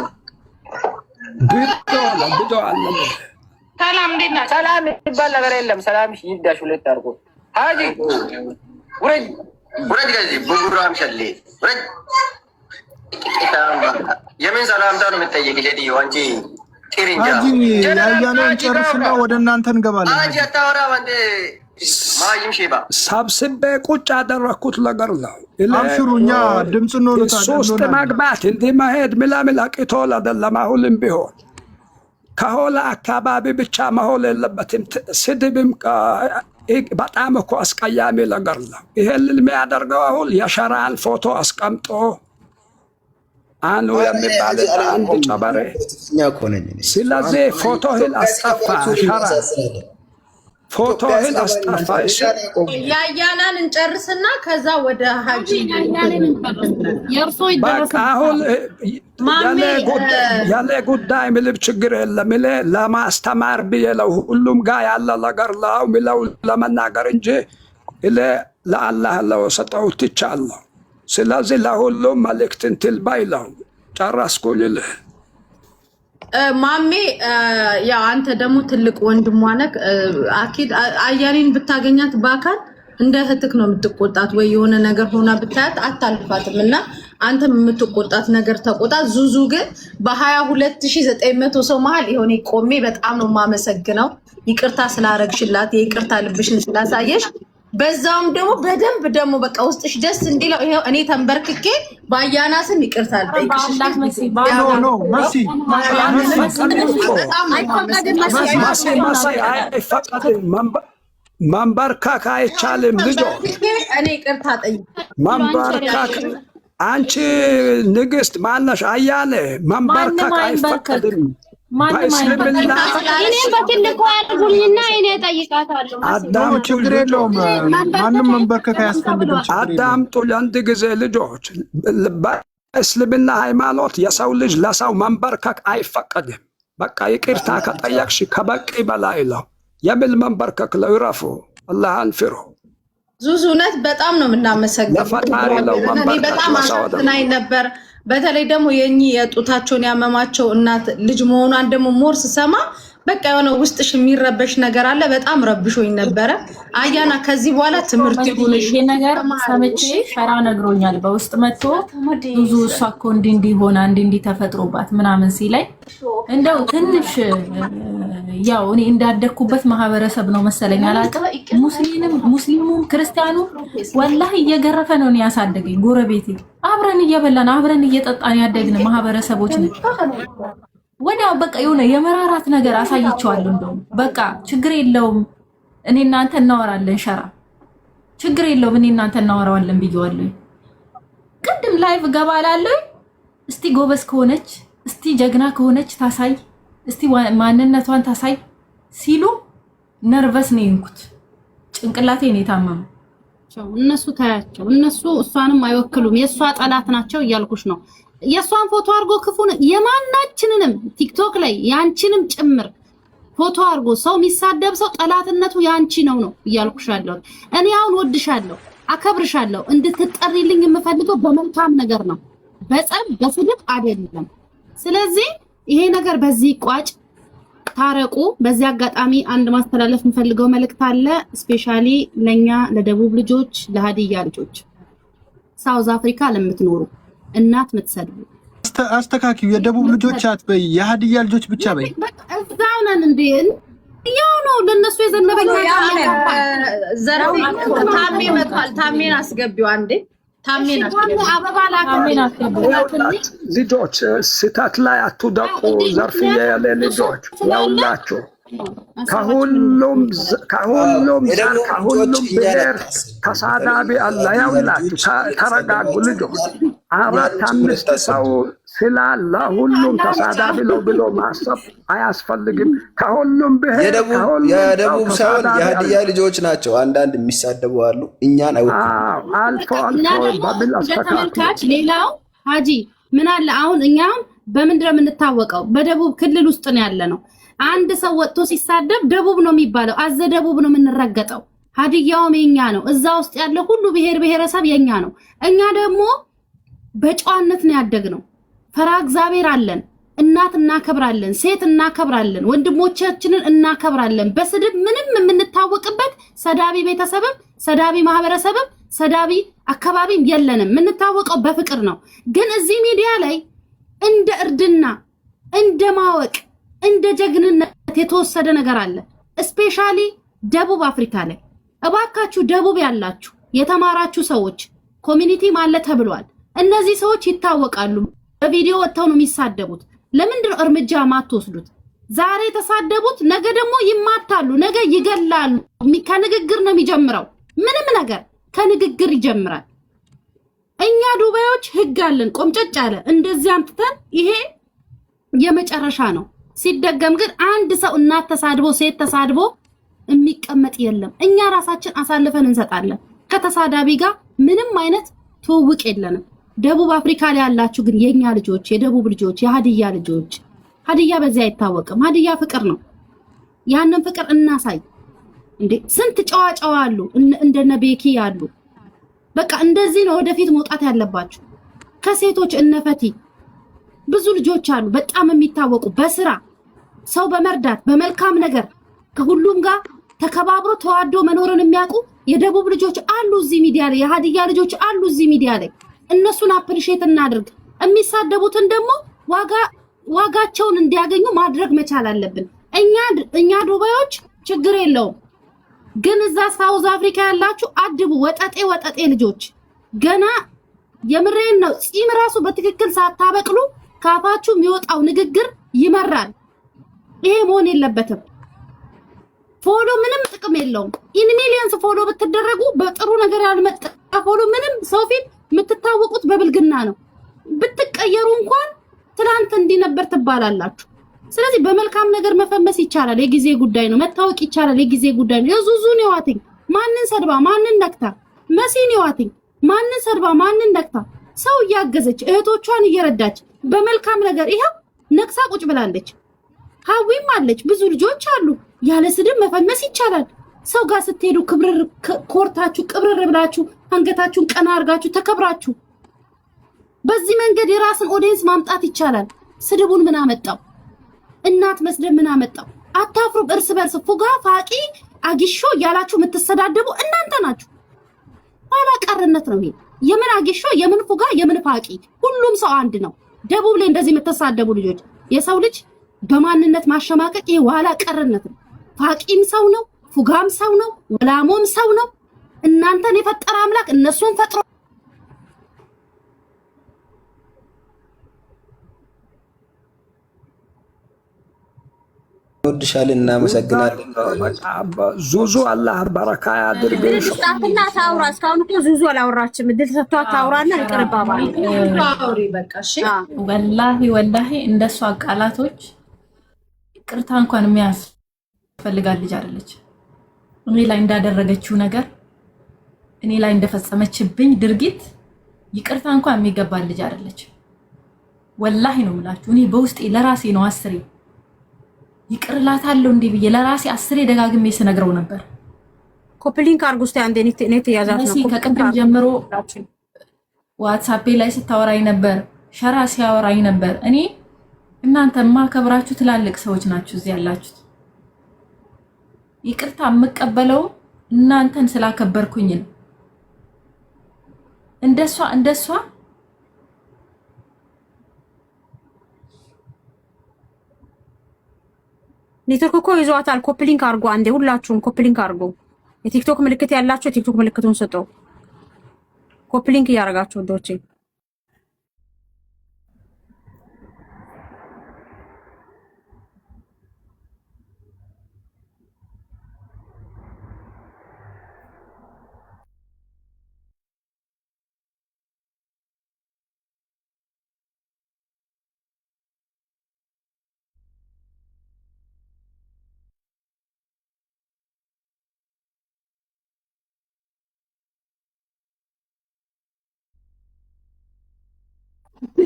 ሰላም እንዴት ናት? ሰላም የሚባል ነገር የለም። ሰላም ይዳሽ ሁለት አድርጎ ሀጂ ውረድ ውረድ ከዚህ ቡጉራም ሸሌ ውረድ። የምን ሰላምታ ነው የምትጠይቅ? ሄድዮ አንቺ ጢሪንጃ ያያነውን ጨርስና ወደ እናንተ እንገባለን። ሀጂ አታወራ ወንድ ማይም ሼባ ሰብስቤ ቁጭ ያደረኩት ነገር ነው። አብሽሩ፣ እኛ ድምፅ ነው ሶስት መግባት እንዲህ መሄድ ሚላሚላ ቂቶል አይደለም። አሁንም ቢሆን ከሆነ አካባቢ ብቻ መሆን የለበትም። ስድብም በጣም እኮ አስቀያሚ ነገር ነው። ይሄንን የሚያደርገው አሁን የሸራን ፎቶ አስቀምጦ አኑ የሚባል አንድ ጨበሬ። ስለዚህ ፎቶህን አስጠፋ፣ ሸራ ፎቶህን አስጠፋ። ያያናን እንጨርስና ከዛ ወደ ሀጂ በቃ አሁን ያለ ጉዳይ ምንም ችግር የለም። ለማስተማር ብዬ ነው ሁሉም ጋር ያለ ነገር ነው ሚለው ለመናገር እንጂ ለአላህ ለሰጠሁት ትቻለሁ። ስለዚህ ለሁሉም መልእክትን ትልባይ ነው። ጨረስኩ ልልህ ማሜ። ያው አንተ ደግሞ ትልቅ ወንድሟ ነህ። አኪድ አያኔን ብታገኛት በአካል እንደ እህትክ ነው የምትቆጣት። ወይ የሆነ ነገር ሆና ብታያት አታልፋትም። እና አንተም የምትቆጣት ነገር ተቆጣ። ዙዙ ግን በ22900 ሰው መሀል የሆነ ቆሜ በጣም ነው የማመሰግነው። ይቅርታ ስላረግሽላት የይቅርታ ልብሽን ስላሳየሽ በዛውም ደግሞ በደንብ ደግሞ በቃ ውስጥሽ ደስ እንዲለው ይሄው እኔ ተንበርክኬ በአያና ስም ይቅርታ አልጠይቅሽ። መንበርከክ አይቻልም ልጆች። እኔ ይቅርታ ጠይቅ መንበርከክ አንቺ ንግስት ማነሽ አያለ መንበርከክ አይፈቀድም በእስልምና። እኔም በትልቁ አድርጉልኝና እኔ እጠይቃታለሁ። ችግር የለውም። ማንም መንበርከክ አያስፈልግም። አዳምጡ ለአንድ ጊዜ ልጆች። በእስልምና ሃይማኖት የሰው ልጅ ለሰው መንበርከክ አይፈቀድም። በቃ ይቅርታ ከጠየቅሽ ከበቂ በላይ ነው። የምን መንበርከክ ነው? ይረፉ፣ አላህን ፍሩ። ዙዙ እውነት በጣም ነው የምናመሰግነው። ለፈጣሪ ነው መንበርከክ። በጣም አሳዝናኝ ነበር። በተለይ ደግሞ የኚህ የጡታቸውን ያመማቸው እናት ልጅ መሆኗን ደግሞ ሞር ስሰማ በቃ የሆነ ውስጥሽ የሚረበሽ ነገር አለ። በጣም ረብሾኝ ነበረ። አያና ከዚህ በኋላ ትምህርት ይሁንሽ። ይሄ ነገር ሰምቼ ሸራ ነግሮኛል በውስጥ መጥቶ ብዙ እሷ እኮ እንዲህ ሆና እንዲህ ተፈጥሮባት ምናምን ሲላይ እንደው ትንሽ ያው እኔ እንዳደግኩበት ማህበረሰብ ነው መሰለኝ አላውቅም። ሙስሊሙም ክርስቲያኑ ወላሂ እየገረፈ ነው እኔ ያሳደገኝ። ጎረቤቴ አብረን እየበላን አብረን እየጠጣን ያደግን ማህበረሰቦች ነን። ወዲያው በቃ የሆነ የመራራት ነገር አሳይቼዋለሁ። እንደውም በቃ ችግር የለውም እኔ እናንተ እናወራለን፣ ሸራ ችግር የለውም እኔ እናንተ እናወራዋለን ብየዋለሁ። ቅድም ላይቭ ገባላለሁ። እስቲ ጎበዝ ከሆነች እስቲ ጀግና ከሆነች ታሳይ፣ እስቲ ማንነቷን ታሳይ ሲሉ ነርቨስ ነው የሆንኩት። ጭንቅላቴ ነው የታመመው። እነሱ ታያቸው፣ እነሱ እሷንም አይወክሉም፣ የእሷ ጠላት ናቸው እያልኩሽ ነው። የእሷን ፎቶ አድርጎ ክፉን የማናችንንም ቲክቶክ ላይ ያንቺንም ጭምር ፎቶ አድርጎ ሰው የሚሳደብ ሰው ጠላትነቱ ያንቺ ነው እያልኩሻለሁ። እኔ አሁን ወድሻለሁ፣ አከብርሻለሁ። እንድትጠሪልኝ የምፈልገው በመልካም ነገር ነው፣ በጸብ በስድብ አይደለም። ስለዚህ ይሄ ነገር በዚህ ቋጭ ታረቁ። በዚህ አጋጣሚ አንድ ማስተላለፍ የምፈልገው መልእክት አለ። ስፔሻሊ ለኛ ለደቡብ ልጆች፣ ለሀዲያ ልጆች፣ ሳውዝ አፍሪካ ለምትኖሩ እናት ምትሰድቡ አስተካክዩ። የደቡብ ልጆች አትበይ፣ የሀዲያ ልጆች ብቻ በይ። እዛው ነን እንዴ? ያው ነው ለነሱ የዘነበኛ ዘራው ታሜ መጥቷል። ታሜን አስገቢው አንዴ። ታሜን አስገቢው አበባ ላከሜን አስገቢው። ልጆች ስህተት ላይ አትውደቁ። ዘርፍዬ ያለ ልጆች ያውላችሁ ከሁሉም ዘር ከሁሉም ብሔር ተሳዳቢ አለ። ያውላችሁ ተረጋጉ ልጆች። 4-5 ሰው ስላለ ሁሉም ተሳዳቢ ነው ብሎ ማሰብ አያስፈልግም። ከሁሉም ብሔር የደቡብ ሳይሆን የሀዲያ ልጆች ናቸው አንዳንድ የሚሳደቡ አሉ። እኛን አልፎ በብል ተመልካች። ሌላው ሀጂ ምን አለ አሁን እኛም በምንድን ነው የምንታወቀው? በደቡብ ክልል ውስጥ ነው ያለ ነው። አንድ ሰው ወጥቶ ሲሳደብ ደቡብ ነው የሚባለው፣ አዘ ደቡብ ነው የምንረገጠው። ሀዲያውም የኛ ነው። እዛ ውስጥ ያለ ሁሉ ብሔር ብሔረሰብ የኛ ነው። እኛ ደግሞ በጨዋነት ነው ያደግነው። ፈራ እግዚአብሔር አለን። እናት እናከብራለን፣ ሴት እናከብራለን፣ ወንድሞቻችንን እናከብራለን። በስድብ ምንም የምንታወቅበት ሰዳቢ ቤተሰብም ሰዳቢ ማህበረሰብም ሰዳቢ አካባቢም የለንም። የምንታወቀው በፍቅር ነው። ግን እዚህ ሚዲያ ላይ እንደ እርድና እንደ ማወቅ እንደ ጀግንነት የተወሰደ ነገር አለ። ስፔሻሊ ደቡብ አፍሪካ ላይ እባካችሁ ደቡብ ያላችሁ የተማራችሁ ሰዎች ኮሚኒቲ ማለት ተብሏል። እነዚህ ሰዎች ይታወቃሉ። በቪዲዮ ወጥተው ነው የሚሳደቡት። ለምንድን ነው እርምጃ ማትወስዱት? ዛሬ የተሳደቡት ነገ ደግሞ ይማታሉ፣ ነገ ይገላሉ። ከንግግር ነው የሚጀምረው። ምንም ነገር ከንግግር ይጀምራል። እኛ ዱባዮች ህግ አለን፣ ቆምጨጭ አለ። እንደዚህ አምጥተን ይሄ የመጨረሻ ነው። ሲደገም ግን አንድ ሰው እናት ተሳድቦ ሴት ተሳድቦ የሚቀመጥ የለም። እኛ ራሳችን አሳልፈን እንሰጣለን። ከተሳዳቢ ጋር ምንም አይነት ትውውቅ የለንም። ደቡብ አፍሪካ ላይ ያላችሁ ግን የኛ ልጆች፣ የደቡብ ልጆች፣ የሀዲያ ልጆች፣ ሀዲያ በዚህ አይታወቅም። ሀዲያ ፍቅር ነው። ያንን ፍቅር እናሳይ እንዴ! ስንት ጨዋ አሉ፣ እንደነ ቤኪ ያሉ። በቃ እንደዚህ ነው ወደፊት መውጣት ያለባችሁ። ከሴቶች እነፈቲ ብዙ ልጆች አሉ በጣም የሚታወቁ በስራ ሰው በመርዳት በመልካም ነገር ከሁሉም ጋር ተከባብሮ ተዋዶ መኖርን የሚያውቁ የደቡብ ልጆች አሉ እዚህ ሚዲያ ላይ፣ የሀዲያ ልጆች አሉ እዚህ ሚዲያ ላይ። እነሱን አፕሪሼት እናድርግ። የሚሳደቡትን ደግሞ ዋጋቸውን እንዲያገኙ ማድረግ መቻል አለብን። እኛ ዱባዮች ችግር የለውም፣ ግን እዛ ሳውዝ አፍሪካ ያላችሁ አድቡ። ወጠጤ ልጆች ገና የምሬን ነው። ጺም ራሱ በትክክል ሳታበቅሉ ካፋችሁ የሚወጣው ንግግር ይመራል። ይሄ መሆን የለበትም። ፎሎ ምንም ጥቅም የለውም። ኢን ሚሊየንስ ፎሎ ብትደረጉ በጥሩ ነገር ያልመጣ ፎሎ ምንም ሰው ፊት የምትታወቁት በብልግና ነው። ብትቀየሩ እንኳን ትናንት እንዲህ ነበር ትባላላችሁ። ስለዚህ በመልካም ነገር መፈመስ ይቻላል። የጊዜ ጉዳይ ነው። መታወቅ ይቻላል። የጊዜ ጉዳይ ነው። የዙዙን ይዋትኝ ማንን ሰድባ ማንን ነክታ፣ መሲን ይዋትኝ ማንን ሰድባ ማንን ነክታ፣ ሰው እያገዘች እህቶቿን እየረዳች በመልካም ነገር ይሄው ነክሳ ቁጭ ብላለች። ሀዊም አለች። ብዙ ልጆች አሉ። ያለ ስድብ መፈመስ ይቻላል። ሰው ጋር ስትሄዱ ክብር ኮርታችሁ ቅብርር ብላችሁ አንገታችሁን ቀና አድርጋችሁ ተከብራችሁ በዚህ መንገድ የራስን ኦዲየንስ ማምጣት ይቻላል። ስድቡን ምን አመጣው? እናት መስደብ ምን አመጣው? አታፍሩም? እርስ በርስ ፉጋ ፋቂ አጊሾ ያላችሁ የምትሰዳደቡ እናንተ ናችሁ። ኋላ ቀርነት ነው ይሄ። የምን አጊሾ የምን ፉጋ የምን ፋቂ? ሁሉም ሰው አንድ ነው። ደቡብ ላይ እንደዚህ የምትሳደቡ ልጆች የሰው ልጅ በማንነት ማሸማቀቅ ይሄ ኋላ ቀርነት ነው። ፋቂም ሰው ነው፣ ፉጋም ሰው ነው፣ ወላሞም ሰው ነው። እናንተን የፈጠረ አምላክ እነሱን ፈጥሮ ወድሻለን። እናመሰግናለን። ዙዙ አላህ በረካ ያድርግሽ። ጣፍና ታውራ እስካሁን እኮ ዙዙ አላወራችም። እድል ሰጥቷት ታውራና ይቅርባባ አውሪ በቃ እሺ። ወላሂ እንደሷ ቃላቶች ይቅርታ እንኳን የሚያስፈልጋት ልጅ አይደለች። እኔ ላይ እንዳደረገችው ነገር እኔ ላይ እንደፈጸመችብኝ ድርጊት ይቅርታ እንኳን የሚገባ ልጅ አይደለች። ወላሂ ነው የምላችሁ። እኔ በውስጤ ለራሴ ነው አስሬ ይቅርላታለሁ እንዴ ብዬ ለራሴ አስሬ ደጋግሜ ስነግረው ነበር። ኮፕሊንክ አርጉስታ አንዴ ኔት ያዛት ነው። ከቅድም ጀምሮ ዋትስአፕ ላይ ስታወራኝ ነበር፣ ሸራ ሲያወራኝ ነበር። እኔ እናንተማ ከብራችሁ ትላልቅ ሰዎች ናችሁ እዚህ ያላችሁት። ይቅርታ የምቀበለው እናንተን ስላከበርኩኝ ነው። እንደሷ ኔትወርክ እኮ ይዟታል። ኮፕሊንክ አርጉ አንዴ፣ ሁላችሁም ኮፕሊንክ አርጉ። የቲክቶክ ምልክት ያላችሁ የቲክቶክ ምልክቱን ስጡ። ኮፕሊንክ እያደረጋችሁ ወዶቼ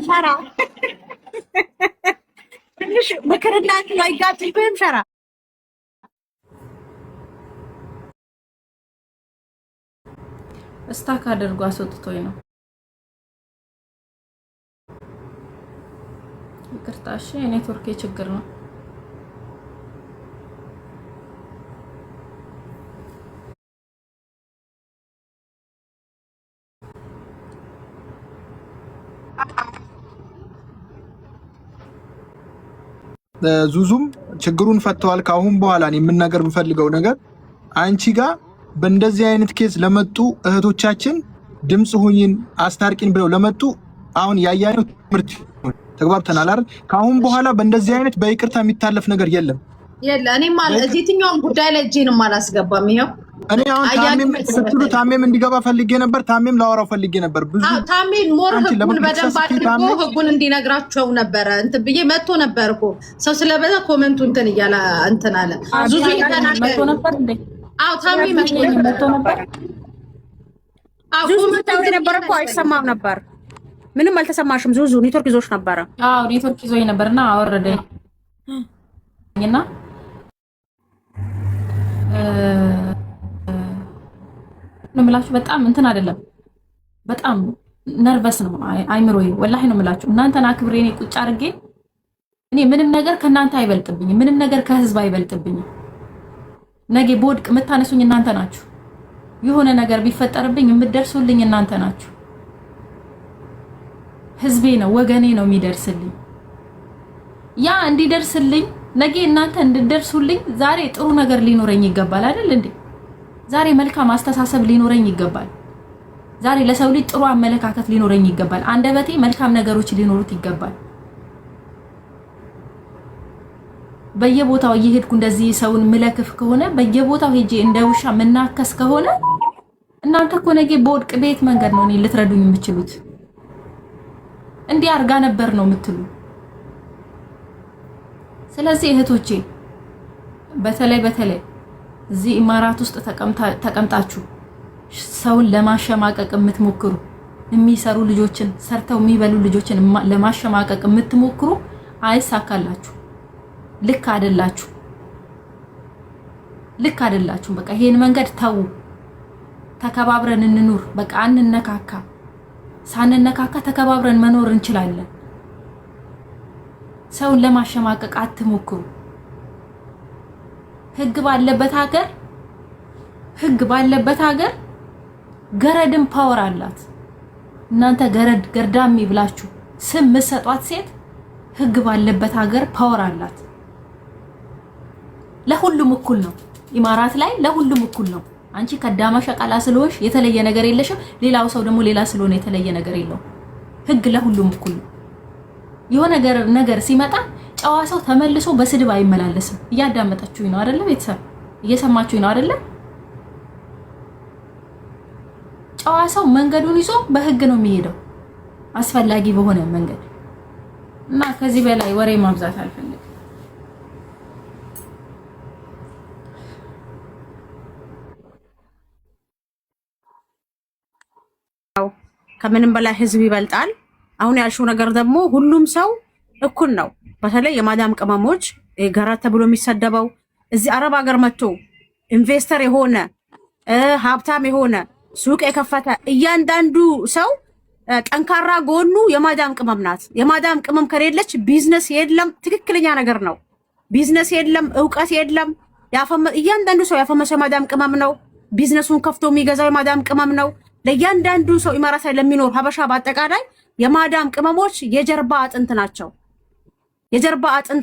ሸራ ትንሽ ምክርና አይጋጭብህም? ሸራ እስታክ አድርጎ አስወጥቶኝ ነው። ይቅርታ እሺ፣ የኔትወርክ ችግር ነው። ዙዙም ችግሩን ፈተዋል። ካሁን በኋላ እኔ የምናገር የምፈልገው ነገር አንቺ ጋር በእንደዚህ አይነት ኬዝ ለመጡ እህቶቻችን ድምጽ ሁኝን አስታርቂን ብለው ለመጡ አሁን ያያነው ትምህርት ተግባብተናል አይደል? ካሁን በኋላ በእንደዚህ አይነት በይቅርታ የሚታለፍ ነገር የለም። እኔ ማለት የትኛውም ጉዳይ ላይ እጄንም አላስገባም። ይሄው እኔ አሁን ታሜም ስትሉ ታሜም እንዲገባ ፈልጌ ነበር። ታሜም ላወራው ፈልጌ ነበር። ብዙ ታሜም ሞር ህጉን በደንብ አድርጎ ህጉን እንዲነግራቸው ነበረ እንትን ብዬ መጥቶ ነበር እኮ ሰው ስለበዛ ኮሜንቱ እንትን እያለ እንትን አለ። ዙዙ መጥቶ ነበር እንዴ? አዎ ታሜ መጥቶ ነበር። ዙዙ መጥቶ ነበር እኮ አይሰማም ነበር። ምንም አልተሰማሽም? ዙዙ ኔትወርክ ይዞሽ ነበረ? አዎ ኔትወርክ ይዞኝ ነበርና አወረደኝ እና ነው በጣም እንትን አይደለም፣ በጣም ነርቨስ ነው አይምሮዬ። ወላሂ ነው የምላችሁ። እናንተን አክብሬ እኔ ቁጭ አድርጌ እኔ ምንም ነገር ከእናንተ አይበልጥብኝም፣ ምንም ነገር ከህዝብ አይበልጥብኝም። ነገ በወድቅ የምታነሱኝ እናንተ ናችሁ። የሆነ ነገር ቢፈጠርብኝ የምትደርሱልኝ እናንተ ናችሁ። ህዝቤ ነው ወገኔ ነው የሚደርስልኝ። ያ እንዲደርስልኝ ነገ እናንተ እንድደርሱልኝ ዛሬ ጥሩ ነገር ሊኖረኝ ይገባል አይደል እንዴ? ዛሬ መልካም አስተሳሰብ ሊኖረኝ ይገባል። ዛሬ ለሰው ልጅ ጥሩ አመለካከት ሊኖረኝ ይገባል። አንደበቴ መልካም ነገሮች ሊኖሩት ይገባል። በየቦታው እየሄድኩ እንደዚህ ሰውን ምለክፍ ከሆነ በየቦታው ሄጄ እንደ ውሻ መናከስ ከሆነ እናንተ እኮ ነገ በወድቅ ቤት መንገድ ነው እኔ ልትረዱኝ የምትችሉት። እንዲህ አርጋ ነበር ነው የምትሉ። ስለዚህ እህቶቼ በተለይ እዚህ ኢማራት ውስጥ ተቀምጣችሁ ሰውን ለማሸማቀቅ የምትሞክሩ የሚሰሩ ልጆችን ሰርተው የሚበሉ ልጆችን ለማሸማቀቅ የምትሞክሩ አይሳካላችሁ። ልክ አይደላችሁ። በቃ ይሄን መንገድ ተው። ተከባብረን እንኑር። በቃ አንነካካ። ሳንነካካ ተከባብረን መኖር እንችላለን። ሰውን ለማሸማቀቅ አትሞክሩ። ህግ ባለበት ሀገር ገረድም ፓወር አላት። እናንተ ገርዳሚ ብላችሁ ስም መሰጧት ሴት ህግ ባለበት ሀገር ፓወር አላት። ለሁሉም እኩል ነው። ኢማራት ላይ ለሁሉም እኩል ነው። አንቺ ከዳማ ሸቃላ ስለሆንሽ የተለየ ነገር የለሽም። ሌላው ሰው ደግሞ ሌላ ስለሆነ የተለየ ነገር የለው። ህግ ለሁሉም እኩል ነው። የሆነ ነገር ሲመጣ ጨዋ ሰው ተመልሶ በስድብ አይመላለስም። እያዳመጣችሁኝ ነው አይደለ? ቤተሰብ እየሰማችሁኝ ነው አይደለ? ጨዋ ሰው መንገዱን ይዞ በህግ ነው የሚሄደው፣ አስፈላጊ በሆነ መንገድ እና ከዚህ በላይ ወሬ ማብዛት አልፈልግም። ከምንም በላይ ህዝብ ይበልጣል። አሁን ያልሽው ነገር ደግሞ ሁሉም ሰው እኩል ነው። በተለይ የማዳም ቅመሞች ገራት ተብሎ የሚሰደበው እዚህ አረብ ሀገር መጥቶ ኢንቨስተር የሆነ ሀብታም የሆነ ሱቅ የከፈተ እያንዳንዱ ሰው ጠንካራ ጎኑ የማዳም ቅመም ናት። የማዳም ቅመም ከሌለች ቢዝነስ የለም። ትክክለኛ ነገር ነው። ቢዝነስ የለም፣ እውቀት የለም። እያንዳንዱ ሰው ያፈመሰው የማዳም ቅመም ነው። ቢዝነሱን ከፍቶ የሚገዛው የማዳም ቅመም ነው። ለእያንዳንዱ ሰው ኢማራት ላይ ለሚኖር ሀበሻ በአጠቃላይ የማዳም ቅመሞች የጀርባ አጥንት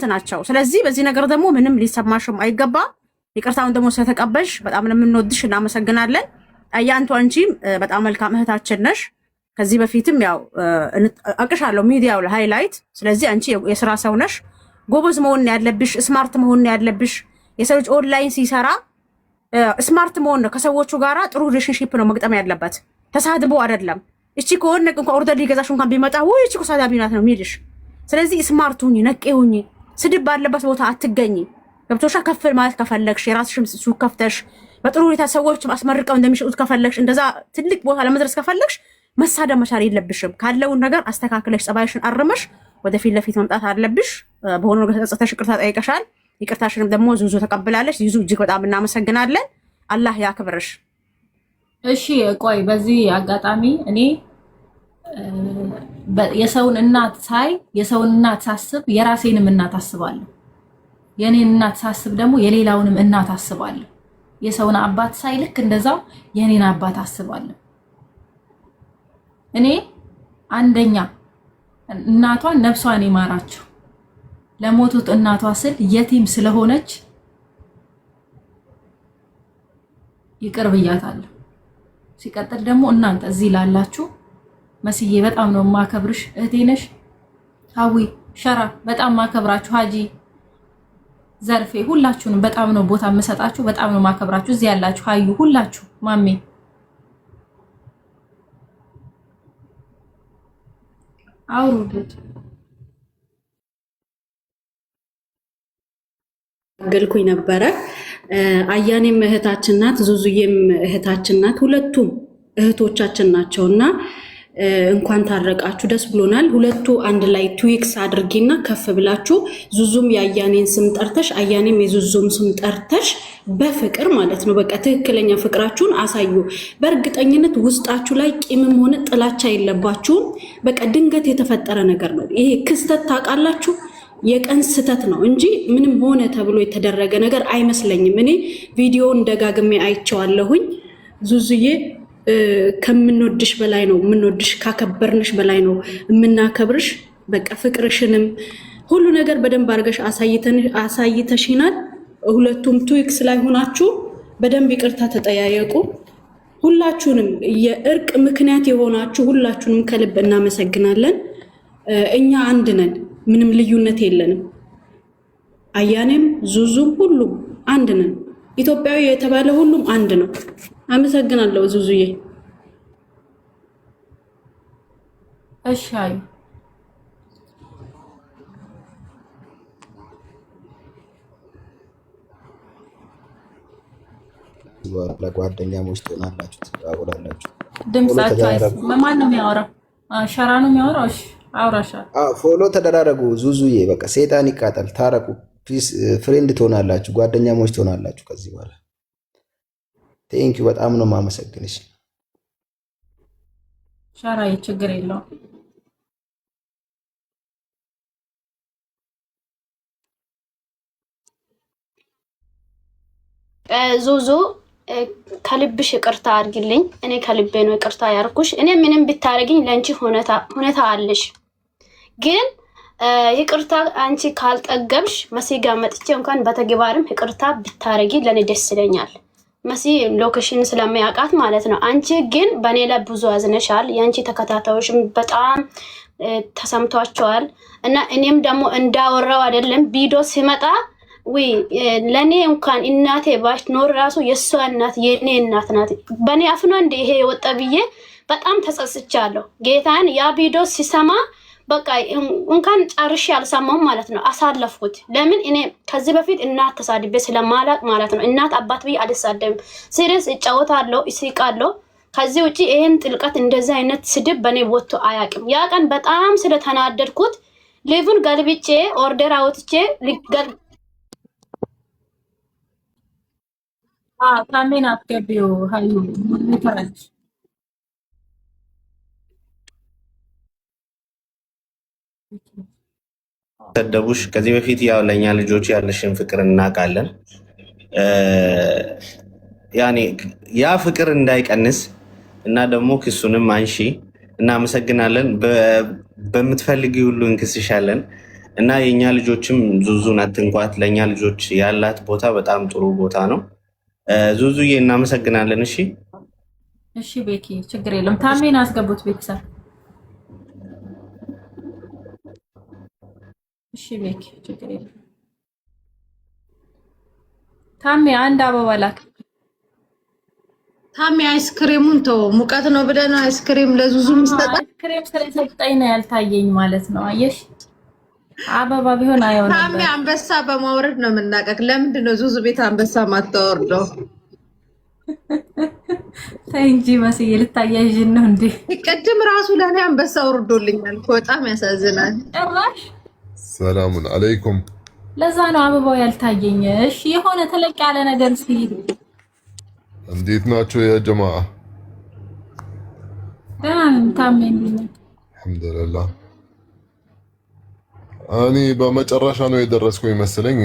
ናቸው። ስለዚህ በዚህ ነገር ደግሞ ምንም ሊሰማሽም አይገባ። ይቅርታውን ደግሞ ስለተቀበልሽ በጣም የምንወድሽ እናመሰግናለን። አያንቱ አንቺም በጣም መልካም እህታችን ነሽ። ከዚህ በፊትም ያው አቅሻለሁ ሚዲያው ላይ ሃይላይት። ስለዚህ አንቺ የስራ ሰው ነሽ። ጎበዝ መሆን ያለብሽ፣ ስማርት መሆን ያለብሽ። የሰው ልጅ ኦንላይን ሲሰራ ስማርት መሆን ነው። ከሰዎቹ ጋራ ጥሩ ሪሌሽንሺፕ ነው መግጠም ያለበት፣ ተሳድቦ አይደለም። እቺ ከሆነ እንኳን ኦርደር ሊገዛሽ እንኳን ቢመጣ ወይ እቺ ኮሳዳቢ ናት ነው የሚልሽ። ስለዚህ ስማርት ሁኚ፣ ነቄ ሁኚ፣ ስድብ ባለበት ቦታ አትገኝ። ገብቶሻ? ከፍ ማለት ከፈለግሽ የራስሽም ሱቅ ከፍተሽ በጥሩ ሁኔታ ሰዎች አስመርቀው እንደሚሸጡት ከፈለግሽ፣ እንደዛ ትልቅ ቦታ ለመድረስ ከፈለግሽ መሳደብ መቻል የለብሽም። ካለውን ነገር አስተካክለሽ ጸባይሽን አርመሽ ወደፊት ለፊት መምጣት አለብሽ። በሆነ ነገር ተጸጸተሽ ይቅርታ ጠይቀሻል። ይቅርታሽንም ደግሞ ዙዙ ተቀብላለች። ዙዙ እጅግ በጣም እናመሰግናለን። አላህ ያክብርሽ። እሺ ቆይ በዚህ አጋጣሚ እኔ የሰውን እናት ሳይ የሰውን እናት ሳስብ የራሴንም እናት አስባለሁ። የኔን እናት ሳስብ ደግሞ የሌላውንም እናት አስባለሁ። የሰውን አባት ሳይ ልክ እንደዛው የኔን አባት አስባለሁ። እኔ አንደኛ እናቷን ነፍሷን ይማራቸው ለሞቱት እናቷ ስል የቲም ስለሆነች ይቅር ብያታለሁ። ሲቀጥል ደግሞ እናንተ እዚህ ላላችሁ መስዬ በጣም ነው ማከብርሽ፣ እህቴ ነሽ። ሀዊ ሸራ በጣም ማከብራችሁ፣ ሀጂ ዘርፌ ሁላችሁንም በጣም ነው ቦታ የምሰጣችሁ፣ በጣም ነው ማከብራችሁ። እዚህ ያላችሁ ሀዩ ሁላችሁ፣ ማሜ አውሩት ገልኩኝ ነበረ። አያኔም እህታችን ናት፣ ዙዙዬም እህታችን ናት። ሁለቱም እህቶቻችን ናቸውና እንኳን ታረቃችሁ፣ ደስ ብሎናል። ሁለቱ አንድ ላይ ትዊክስ አድርጊና ከፍ ብላችሁ ዙዙም የአያኔን ስም ጠርተሽ አያኔም የዙዙም ስም ጠርተሽ በፍቅር ማለት ነው በቃ ትክክለኛ ፍቅራችሁን አሳዩ። በእርግጠኝነት ውስጣችሁ ላይ ቂምም ሆነ ጥላቻ የለባችሁም። በቃ ድንገት የተፈጠረ ነገር ነው ይሄ ክስተት። ታውቃላችሁ የቀን ስተት ነው እንጂ ምንም ሆነ ተብሎ የተደረገ ነገር አይመስለኝም። እኔ ቪዲዮውን ደጋግሜ አይቼዋለሁኝ። ዙዙዬ ከምንወድሽ በላይ ነው የምንወድሽ፣ ካከበርንሽ በላይ ነው የምናከብርሽ። በቃ ፍቅርሽንም ሁሉ ነገር በደንብ አድርገሽ አሳይተሽናል። ሁለቱም ትዊክስ ላይ ሆናችሁ በደንብ ይቅርታ ተጠያየቁ። ሁላችሁንም የእርቅ ምክንያት የሆናችሁ ሁላችሁንም ከልብ እናመሰግናለን። እኛ አንድ ነን፣ ምንም ልዩነት የለንም። አያኔም ዙዙም ሁሉም አንድ ነን። ኢትዮጵያዊ የተባለ ሁሉም አንድ ነው። አመሰግናለሁ ዙዙዬ። እሺ አይ ለጓደኛሞች ትሆናላችሁ፣ ትባባላላችሁ። ድምጻችሁ አይሰማም። ማን ነው የሚያወራው? ሸራ ነው የሚያወራው። እሺ አውራሻ ፎሎ ተደራረጉ። ዙዙዬ በቃ ሴጣን ይቃጠል። ታረቁ። ፒስ ፍሬንድ ትሆናላችሁ፣ ጓደኛሞች ትሆናላችሁ ከዚህ በኋላ። ቴንክ ዩ በጣም ነው የማመሰግንሽ። ሸራዬ ችግር የለውም። ዙዙ ከልብሽ ይቅርታ አድርግልኝ። እኔ ከልቤ ነው ይቅርታ ያርኩሽ። እኔ ምንም ብታረግኝ ለአንቺ ሁኔታ አለሽ፣ ግን ይቅርታ አንቺ ካልጠገብሽ መሲ ጋር መጥቼ እንኳን በተግባርም ይቅርታ ብታረጊ ለኔ ደስ ይለኛል። መሲ ሎኬሽን ስለሚያውቃት ማለት ነው። አንቺ ግን በኔ ላይ ብዙ አዝነሻል። የአንቺ ተከታታዮችም በጣም ተሰምቷቸዋል። እና እኔም ደግሞ እንዳወራው አይደለም ቪዲዮ ሲመጣ ወይ ለኔ እንኳን እናቴ ባሽ ኖር ራሱ የሷ እናት የኔ እናት ናት። በኔ አፍኖ እንደ ይሄ ወጣ ብዬ በጣም ተጸጽቻለሁ። ጌታን ያ ቪዲዮ ሲሰማ በቃ እንኳን ጨርሼ አልሰማሁም ማለት ነው፣ አሳለፍኩት። ለምን እኔ ከዚህ በፊት እናት ተሳድቤ ስለማላቅ ማለት ነው። እናት አባት ብዬ አልሳደብም። ሲሪየስ እጫወታለሁ፣ እስቃለሁ። ከዚህ ውጪ ይሄን ጥልቀት እንደዚህ አይነት ስድብ በኔ ወጥቶ አያውቅም። ያ ቀን በጣም ስለተናደድኩት ሌቭን ገልብጬ ኦርደር አውጥቼ ካሜን አትገቢው ሀዩ ይፈራች ተደቡሽ ከዚህ በፊት ያው ለኛ ልጆች ያለሽን ፍቅር እናውቃለን። ያኔ ያ ፍቅር እንዳይቀንስ እና ደግሞ ክሱንም አንሺ። እናመሰግናለን። በምትፈልጊ ሁሉ እንክስሻለን እና የኛ ልጆችም ዙዙን አትንኳት። ለኛ ልጆች ያላት ቦታ በጣም ጥሩ ቦታ ነው። ዙዙዬ እናመሰግናለን። እሺ እሺ ቤኪ ችግር የለም። ታሜን አስገቡት ቤተሰብ። እሺ ቤኪ ችግር የለም። ታሜ አንድ አበባ ላክ። ታሜ አይስክሬሙን ተው፣ ሙቀት ነው ብለህ ነው አይስክሬም ለዙዙ መስጠት። አይስክሬም ስለሰጠኝ ነው ያልታየኝ ማለት ነው። አየሽ አበባ ቢሆን አይሆንም። ታሜ አንበሳ በማውረድ ነው የምናቀቅ። ለምንድን ነው ዙዙ ቤት አንበሳ ማታወርደው? ተይ እንጂ መስዬ ልታያይዥን ነው እንዴ? ቅድም ራሱ ለኔ አንበሳ ወርዶልኛል። በጣም ያሳዝናል። ጭራሽ ሰላሙን አለይኩም። ለዛ ነው አበባው ያልታየኝ። እሺ የሆነ ተለቅ ያለ ነገር ሲል እንዴት ናቸው ያ ጀማዓ? ታሜን አልሐምዱሊላህ። እኔ በመጨረሻ ነው የደረስኩኝ መሰለኝ።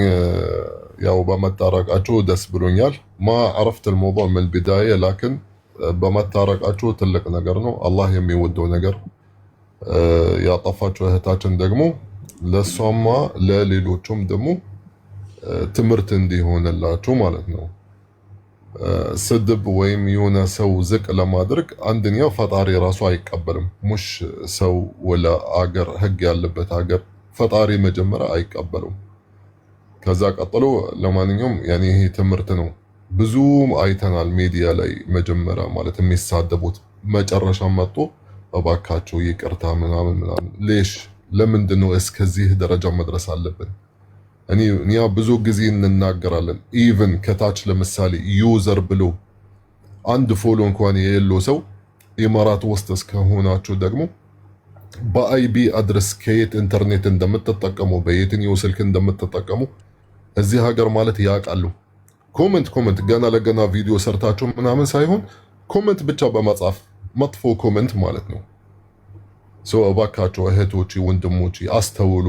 ያው በመታረቃችሁ ደስ ብሎኛል። ማ عرفت الموضوع من البداية لكن በመታረቃችሁ ትልቅ ነገር ነው፣ አላህ የሚወደው ነገር። ያጠፋችሁ እህታችን ደግሞ ለሷማ ለሌሎቹም ደግሞ ትምህርት እንዲሆንላችሁ ማለት ነው። ስድብ ወይም የሆነ ሰው ዝቅ ለማድረግ አንደኛ ፈጣሪ ራሱ አይቀበልም። ሙሽ ሰው ወላ አገር ህግ ያለበት ሀገር ፈጣሪ መጀመሪያ አይቀበሉም። ከዛ ቀጥሎ ለማንኛውም ያኔ ይሄ ትምህርት ነው። ብዙ አይተናል ሚዲያ ላይ መጀመሪያ ማለት የሚሳደቡት መጨረሻ መጥቶ እባካቸው ይቅርታ ምናምን ምናምን። ሌሽ ለምንድን ነው እስከዚህ ደረጃ መድረስ አለብን? እኛ ብዙ ጊዜ እንናገራለን። ኢቭን ከታች ለምሳሌ ዩዘር ብሎ አንድ ፎሎ እንኳን የሌለው ሰው ኢማራት ውስጥ እስከሆናችሁ ደግሞ በአይቢ አድረስ ከየት ኢንተርኔት እንደምትጠቀሙ በየትኛው ስልክ እንደምትጠቀሙ እዚህ ሀገር ማለት ያውቃሉ። ኮመንት ገና ለገና ቪዲዮ ሰርታችሁ ምናምን ሳይሆን ኮመንት ብቻ በመጻፍ መጥፎ ኮመንት ማለት ነው። ሰው እባካችሁ እህቶች ወንድሞች አስተውሉ።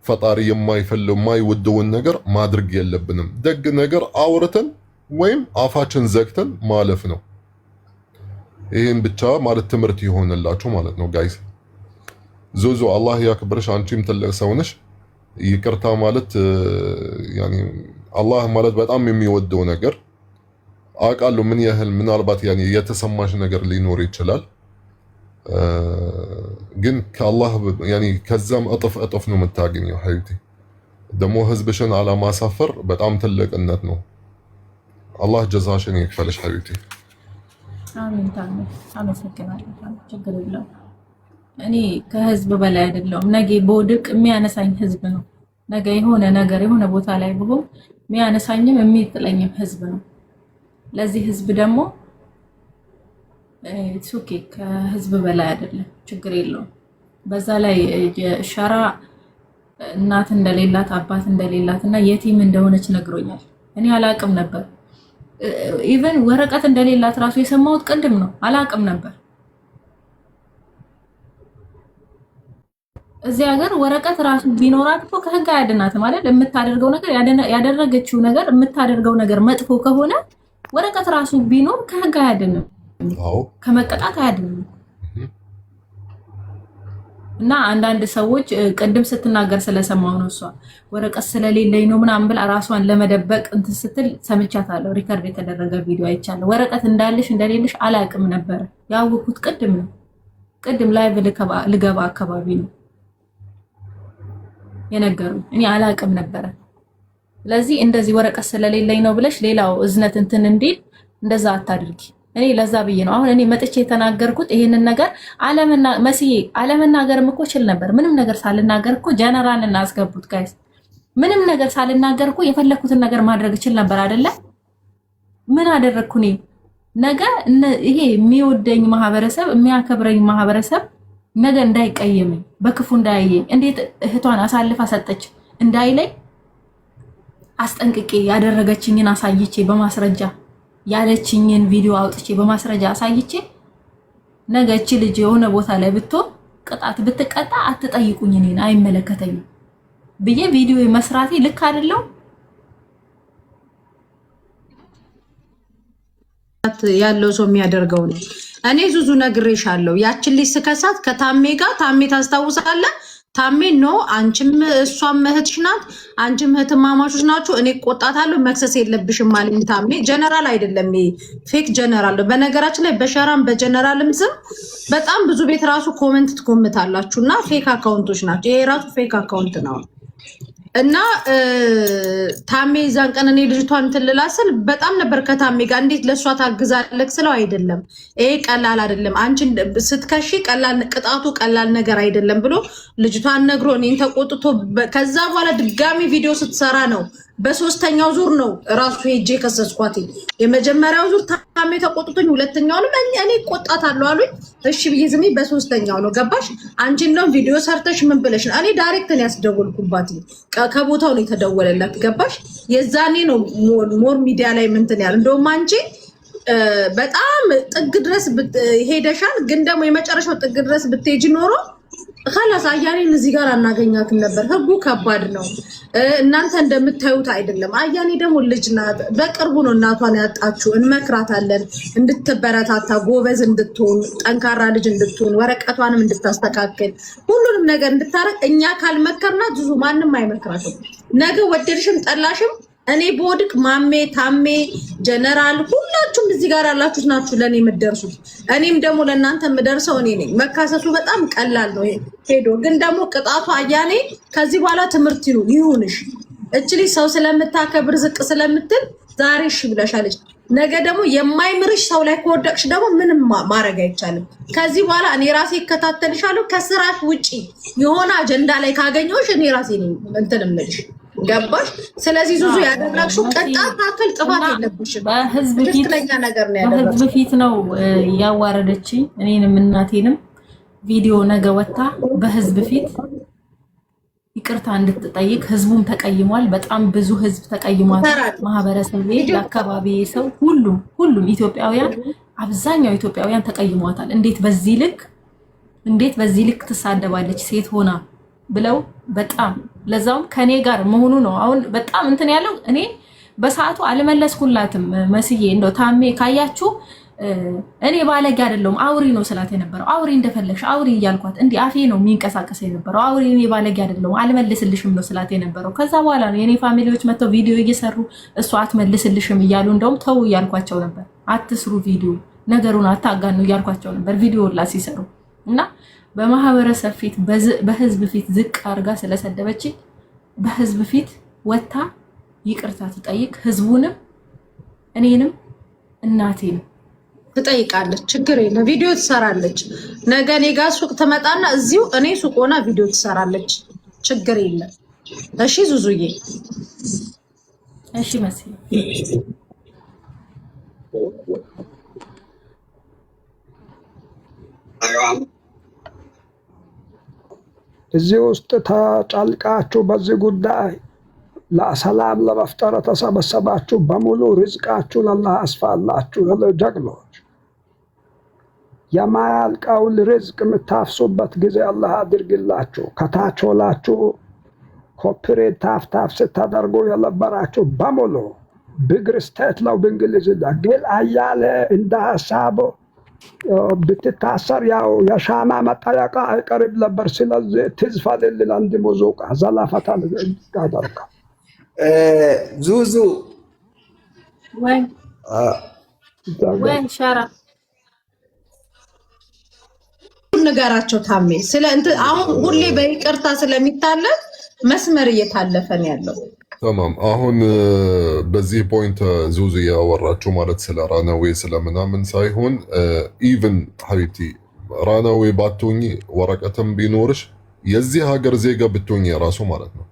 ፈጣሪ የማይወደውን ነገር ማድረግ የለብንም። ደግ ነገር አውርተን ወይም አፋችን ዘግተን ማለፍ ነው። ይሄን ብቻ ማለት ትምህርት ይሆንላችሁ ማለት ነው ጋይስ። ዙዙ አላህ ያክብርሽ፣ አንቺም ትልቅ ሰው ነሽ። ይቅርታ ማለት ያኒ አላህ ማለት በጣም የሚወደው ነገር አውቃለሁ። ምን ያህል ምናልባት ያኒ የተሰማሽ ነገር ሊኖር ይችላል፣ ግን ከአላህ ያኒ ከዛም እጥፍ ነው የምታገኘው ሀቢብቲ። ደግሞ ህዝብሽን አለማሳፈር በጣም ትልቅነት ነው። አላህ ጀዛሽን ይክፈልሽ ሀቢብቲ። አሜን ታሜ አመሰግናለሁ። ችግር የለውም። እኔ ከህዝብ በላይ አይደለሁም። ነገ በወድቅ የሚያነሳኝ ህዝብ ነው። ነገ የሆነ ነገር የሆነ ቦታ ላይ ብሆን የሚያነሳኝም የሚጥለኝም ህዝብ ነው። ለዚህ ህዝብ ደግሞ ኦኬ ከህዝብ በላይ አይደለም፣ ችግር የለውም። በዛ ላይ ሸራ እናት እንደሌላት አባት እንደሌላት እና የቲም እንደሆነች ነግሮኛል። እኔ አላቅም ነበር። ኢቨን ወረቀት እንደሌላት ራሱ የሰማሁት ቅድም ነው። አላቅም ነበር። እዚህ ሀገር ወረቀት ራሱ ቢኖራት እኮ ከህግ አያድናትም አይደል? የምታደርገው ነገር ያደረገችው ነገር የምታደርገው ነገር መጥፎ ከሆነ ወረቀት ራሱ ቢኖር ከህግ አያድንም፣ ከመቀጣት አያድንም። እና አንዳንድ ሰዎች ቅድም ስትናገር ስለሰማሁ ነው እሷ ወረቀት ስለሌለኝ ነው ምናምን ብላ ራሷን ለመደበቅ እንትን ስትል ሰምቻታለሁ። ሪከርድ የተደረገ ቪዲዮ አይቻለሁ። ወረቀት እንዳለሽ እንደሌለሽ አላቅም ነበር። ያወኩት ቅድም ነው። ቅድም ላይቭ ልገባ አካባቢ ነው የነገሩኝ። እኔ አላቅም ነበረ። ስለዚህ እንደዚህ ወረቀት ስለሌለኝ ነው ብለሽ ሌላው እዝነት እንትን እንዲል እንደዛ አታድርጊ። እኔ ለዛ ብዬ ነው አሁን እኔ መጥቼ የተናገርኩት ይሄንን ነገር አለመናገርም እኮ እችል ነበር። ምንም ነገር ሳልናገር እኮ ጀነራል እናስገቡት ጋይስ። ምንም ነገር ሳልናገር እኮ የፈለኩትን ነገር ማድረግ እችል ነበር አይደለ? ምን አደረግኩ እኔ? ነገ ይሄ የሚወደኝ ማህበረሰብ የሚያከብረኝ ማህበረሰብ ነገ እንዳይቀየመኝ በክፉ እንዳያየኝ እንዴት እህቷን አሳልፋ ሰጠች እንዳይለኝ አስጠንቅቄ ያደረገችኝን አሳይቼ በማስረጃ ያለችኝን ቪዲዮ አውጥቼ በማስረጃ አሳይቼ ነገ እቺ ልጅ የሆነ ቦታ ላይ ብትሆን ቅጣት ብትቀጣ አትጠይቁኝ፣ እኔን አይመለከተኝም ብዬ ቪዲዮ መስራቴ ልክ አይደለም? ያለው ሰው የሚያደርገው ነው። እኔ ዙዙ ነግሬሻለሁ። ያችን ልጅ ስከሳት ከታሜ ጋር ታሜ ታስታውሳለህ? ታሜ ነው አንቺም እሷም እህትሽ ናት፣ አንቺም እህትማማቾች ናችሁ። እኔ ቆጣታለሁ፣ መክሰስ የለብሽም ማለት ታሜ ጀነራል አይደለም፣ ፌክ ጀነራል ነው። በነገራችን ላይ በሸራም በጀነራልም ስም በጣም ብዙ ቤት ራሱ ኮሜንት ትኮምታላችሁ እና ፌክ አካውንቶች ናቸው። ይሄ ራሱ ፌክ አካውንት ነው። እና ታሜ ዛን ቀን እኔ ልጅቷን ትልላ ስል በጣም ነበር ከታሜ ጋር እንዴት ለሷ ታግዛለክ ስለው አይደለም ይሄ ቀላል አይደለም፣ አንቺን ስትከሺ ቀላል ቅጣቱ ቀላል ነገር አይደለም ብሎ ልጅቷን ነግሮ እኔን ተቆጥቶ ከዛ በኋላ ድጋሚ ቪዲዮ ስትሰራ ነው በሶስተኛው ዙር ነው ራሱ ሄጄ ከሰስኳት። የመጀመሪያው ዙር ታሜ ተቆጥቶኝ፣ ሁለተኛውንም እኔ ቆጣታለሁ አሉኝ። እሺ ብዬ ዝም በሶስተኛው ነው ገባሽ? አንቺን ነው ቪዲዮ ሰርተሽ ምን ብለሽ ነው? እኔ ዳይሬክት ነው ያስደወልኩባት፣ ከቦታው ነው የተደወለላት ገባሽ? የዛኔ ነው ሞር ሚዲያ ላይ ምንትን ያለ እንደውም አንቺ በጣም ጥግ ድረስ ሄደሻል፣ ግን ደግሞ የመጨረሻው ጥግ ድረስ ብትሄጂ ኖሮ خلاص አያኔን እዚህ ጋር አናገኛትም ነበር። ህጉ ከባድ ነው። እናንተ እንደምታዩት አይደለም። አያኔ ደግሞ ልጅ ናት። በቅርቡ ነው እናቷን ያጣችው። እንመክራታለን እንድትበረታታ፣ ጎበዝ እንድትሆን፣ ጠንካራ ልጅ እንድትሆን፣ ወረቀቷንም እንድታስተካክል፣ ሁሉንም ነገር እንድታረግ እኛ ካልመከርናት ብዙ ማንም አይመክራትም። ነገ ወደድሽም ጠላሽም እኔ በወድቅ ማሜ ታሜ ጀነራል ሁላችሁም እዚህ ጋር ያላችሁት ናችሁ ለኔ የምትደርሱት። እኔም ደግሞ ለእናንተ የምደርሰው እኔ ነኝ። መካሰሱ በጣም ቀላል ነው ሄዶ፣ ግን ደግሞ ቅጣቱ አያኔ ከዚህ በኋላ ትምህርት ይሁንሽ። እች ልጅ ሰው ስለምታከብር ዝቅ ስለምትል ዛሬ እሺ ብለሻለች። ነገ ደግሞ የማይምርሽ ሰው ላይ ከወደቅሽ ደግሞ ምንም ማድረግ አይቻልም። ከዚህ በኋላ እኔ ራሴ እከታተልሻለሁ። ከስራሽ ውጪ የሆነ አጀንዳ ላይ ካገኘሁሽ እኔ ራሴ ነኝ እንትን እምልሽ ገባሽ? ስለዚህ ዙዙ ያደረግሽው ቅጣት ታክል ጥፋት የለብሽም። ትክክለኛ ነገር ነው ያደረግሽው። በህዝብ ፊት ነው ያዋረደችኝ እኔንም እናቴንም። ቪዲዮ ነገ ወጣ በህዝብ ፊት ይቅርታ እንድትጠይቅ ህዝቡም ተቀይሟል። በጣም ብዙ ህዝብ ተቀይሟል። ማህበረሰብ፣ የአካባቢ ሰው፣ ሁሉም ኢትዮጵያውያን፣ አብዛኛው ኢትዮጵያውያን ተቀይሟታል። እንዴት በዚህ ልክ ትሳደባለች ሴት ሆና ብለው በጣም ለዛውም ከኔ ጋር መሆኑ ነው አሁን በጣም እንትን ያለው። እኔ በሰዓቱ አልመለስኩላትም መስዬ እንደው ታሜ ካያችሁ እኔ ባለጌ አይደለሁም አውሪ ነው ስላት የነበረው። አውሪ እንደፈለግሽ አውሪ እያልኳት እንዲህ አፌ ነው የሚንቀሳቀስ የነበረው። አውሪ እኔ ባለጌ አይደለሁም አልመልስልሽም ነው ስላት የነበረው። ከዛ በኋላ ነው የኔ ፋሚሊዎች መጥተው ቪዲዮ እየሰሩ እሷ አትመልስልሽም እያሉ እንደውም ተው እያልኳቸው ነበር። አትስሩ ቪዲዮ ነገሩን አታጋኑ እያልኳቸው ነበር ቪዲዮ ላ ሲሰሩ እና በማህበረሰብ ፊት በህዝብ ፊት ዝቅ አድርጋ ስለሰደበች በህዝብ ፊት ወታ ይቅርታ ትጠይቅ። ህዝቡንም እኔንም እናቴንም ትጠይቃለች። ችግር የለም ቪዲዮ ትሰራለች። ነገ እኔ ጋር ሱቅ ትመጣና እዚሁ እኔ ሱቅ ሆና ቪዲዮ ትሰራለች። ችግር የለም። እሺ ዙዙዬ፣ እሺ መሲ እዚህ ውስጥ ተጨልቃችሁ በዚህ ጉዳይ ለሰላም ለመፍጠር ተሰበሰባችሁ በሙሉ ርዝቃችሁን አላህ አስፋላችሁ። ጀግኖች የማያልቀውን ርዝቅ የምታፍሱበት ጊዜ አላህ አድርግላችሁ። ከታች ሆላችሁ ኮፒሬት ታፍታፍ ስታደርጉ የነበራችሁ በሙሉ ቢግ ሪስቴት ነው በእንግሊዝኛ ግን አያሌ እንደ ሀሳቡ ብትታሰር ያው የሻማ መጠየቃ አይቀርም ነበር። ስለዚህ ትዝፈልልን አንድ ሙዚቃ ዘላፈታ አደርጋ ዙዙ ወይ ሻራ ንገራቸው ታሜ ስለ አሁን ሁሌ በይቅርታ ስለሚታለፍ መስመር እየታለፈን ያለው ተማም። አሁን በዚህ ፖይንት ዙዙ ያወራችሁ ማለት ስለ ራናዌ ስለምናምን ሳይሆን ኢቭን ሀቢብቲ ራናዌ ባትሆኚ ወረቀትም ቢኖርሽ የዚህ ሀገር ዜጋ ብትሆኚ የራሱ ማለት ነው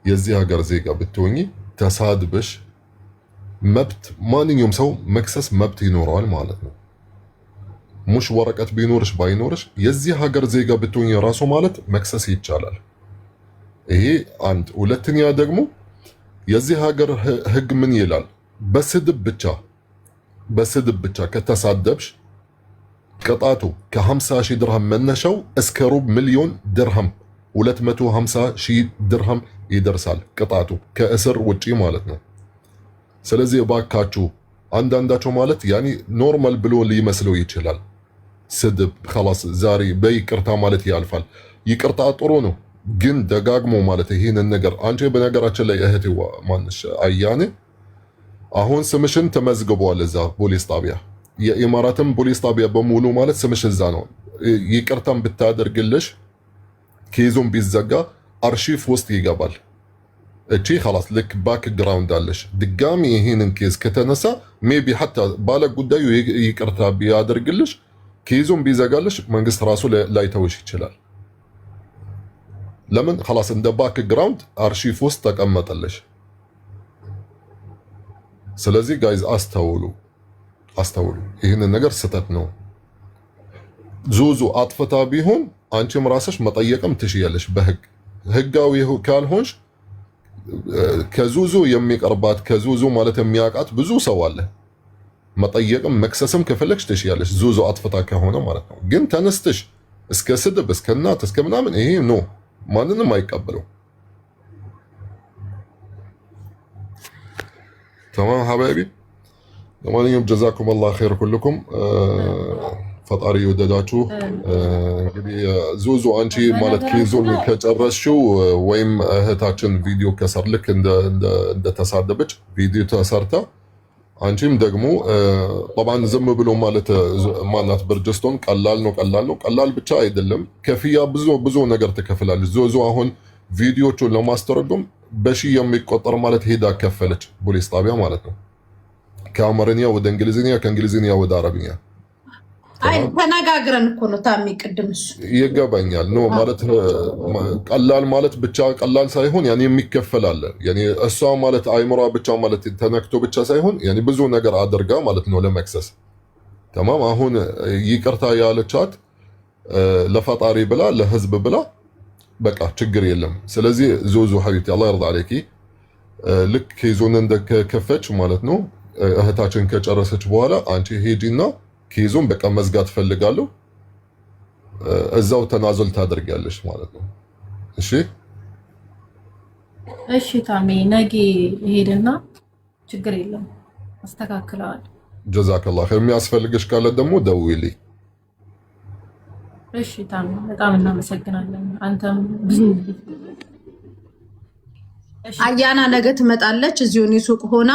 የዚህ ሀገር ዜጋ ብትሆኚ ተሳድበሽ መብት ማንኛውም ሰው መክሰስ መብት ይኖረዋል ማለት ነው። ሙሽ ወረቀት ቢኖርሽ ባይኖርሽ የዚህ ሀገር ዜጋ ብትሆኚ የራሱ ማለት መክሰስ ይቻላል። ይሄ አንድ። ሁለተኛ ደግሞ የዚህ ሀገር ህግ ምን ይላል? በስድብ ብቻ ከተሳደብሽ ቅጣቱ ከ50 ሺህ ድርሃም መነሻው እስከ ሩብ ሚሊዮን ድርሃም 250 ሺህ ድርሃም ይደርሳል ቅጣቱ ከእስር ውጪ ማለት ነው። ስለዚህ እባካችሁ አንዳንዳቸው ማለት ያኒ ኖርማል ብሎ ሊመስለው ይችላል። ስድብ خلاص ዛሬ በይቅርታ ማለት ያልፋል። ይቅርታ ጥሩ ነው ግን ደጋግሞ ማለት ይሄንን ነገር አንቺ በነገራችን ላይ እህቴዋ ማንሽ አያኔ አሁን ስምሽን ተመዝግቧል እዛ ፖሊስ ጣቢያ የኢማራትም ፖሊስ ጣቢያ በሙሉ ማለት ስምሽ እዛ ነው። ይቅርታም ብታደርግልሽ ኬዙም ቢዘጋ አርሺፍ ውስጥ ይገባል። እቺ خلاص ልክ ባክ ግራውንድ አለሽ። ድጋሚ ይሄንን ኬዝ ከተነሳ ሜቢ حتى ባለ ጉዳዩ ይቅርታ ቢያደርግልሽ ኬዙም ቢዘጋልሽ መንግስት ራሱ ላይተውሽ ይችላል። ለምን خلاص እንደ ባክ ግራውንድ አርሺፍ ውስጥ ተቀመጠልሽ። ስለዚህ ጋይዝ አስተውሉ ይሄንን ነገር ስተት ነው። ዙዙ አጥፍታ ቢሆን አንቺም ራስሽ መጠየቅም ትሽያለሽ በህግ ህጋዊ ካልሆንሽ ከዙዙ የሚቀርባት ከዙዙ ማለት የሚያውቃት ብዙ ሰው አለ። መጠየቅም መክሰስም ከፈለግሽ ትሽያለሽ ዙዙ አጥፍታ ከሆነ ማለት ነው። ግን ተነስተሽ እስከ ስድብ እስከ እናት እስከ ምናምን ይሄ ነው ማንንም አይቀበለው። تمام حبايبي ለማንኛውም ጀዛኩም አላህ ኸይር ኩልኩም ፈጣሪ ይወደዳችሁ። እንግዲህ ዙዙ አንቺ ማለት ኬዙን ከጨረስሽው ወይም እህታችን ቪዲዮ ከሰርልክ እንደተሳደበች ቪዲዮ ተሰርታ አንቺም ደግሞ طبعا ዝም ብሎ ማለት ማናት በርጅስቶን ቀላል ነው። ቀላል ብቻ አይደለም ከፍያ ብዙ ነገር ትከፍላለች። ዙዙ አሁን ቪዲዮቹን ለማስተረጎም በሺህ የሚቆጠር ማለት ሄዳ ከፈለች ፖሊስ ጣቢያ ማለት ነው። ከአማርኛ ወደ እንግሊዝኛ ከእንግሊዝኛ ወደ አረብኛ አይ ተነጋግረን እኮ ነው ታሚ ቅድም እሱ ይገባኛል ነው ማለት ቀላል ማለት ብቻ ቀላል ሳይሆን ያኔ የሚከፈል አለ። ያኔ እሷ ማለት አይምሯ ብቻ ማለት ተነክቶ ብቻ ሳይሆን ያኔ ብዙ ነገር አድርጋ ማለት ነው ለመክሰስ تمام። አሁን ይቅርታ ያለቻት ለፈጣሪ ብላ ለህዝብ ብላ በቃ ችግር የለም። ስለዚህ ዙዙ ሐቢብቲ አላህ ይርዳ አለኪ ልክ ኬዙን እንደከፈች ማለት ነው እህታችን ከጨረሰች በኋላ አንቺ ሄጂና ኬዙን በቃ መዝጋት ፈልጋለሁ እዛው ተናዘል ታደርጊያለሽ ማለት ነው። እሺ ታሜ ነገ ሄድና ችግር የለም አስተካክለዋል። ጀዛከላህ ኸይር። የሚያስፈልግሽ ካለ ደግሞ ደውዪልኝ። እሺ ታም በጣም እናመሰግናለን። አንተም ብዙ አያና ነገ ትመጣለች እዚሁ እኔ ሱቅ ሆና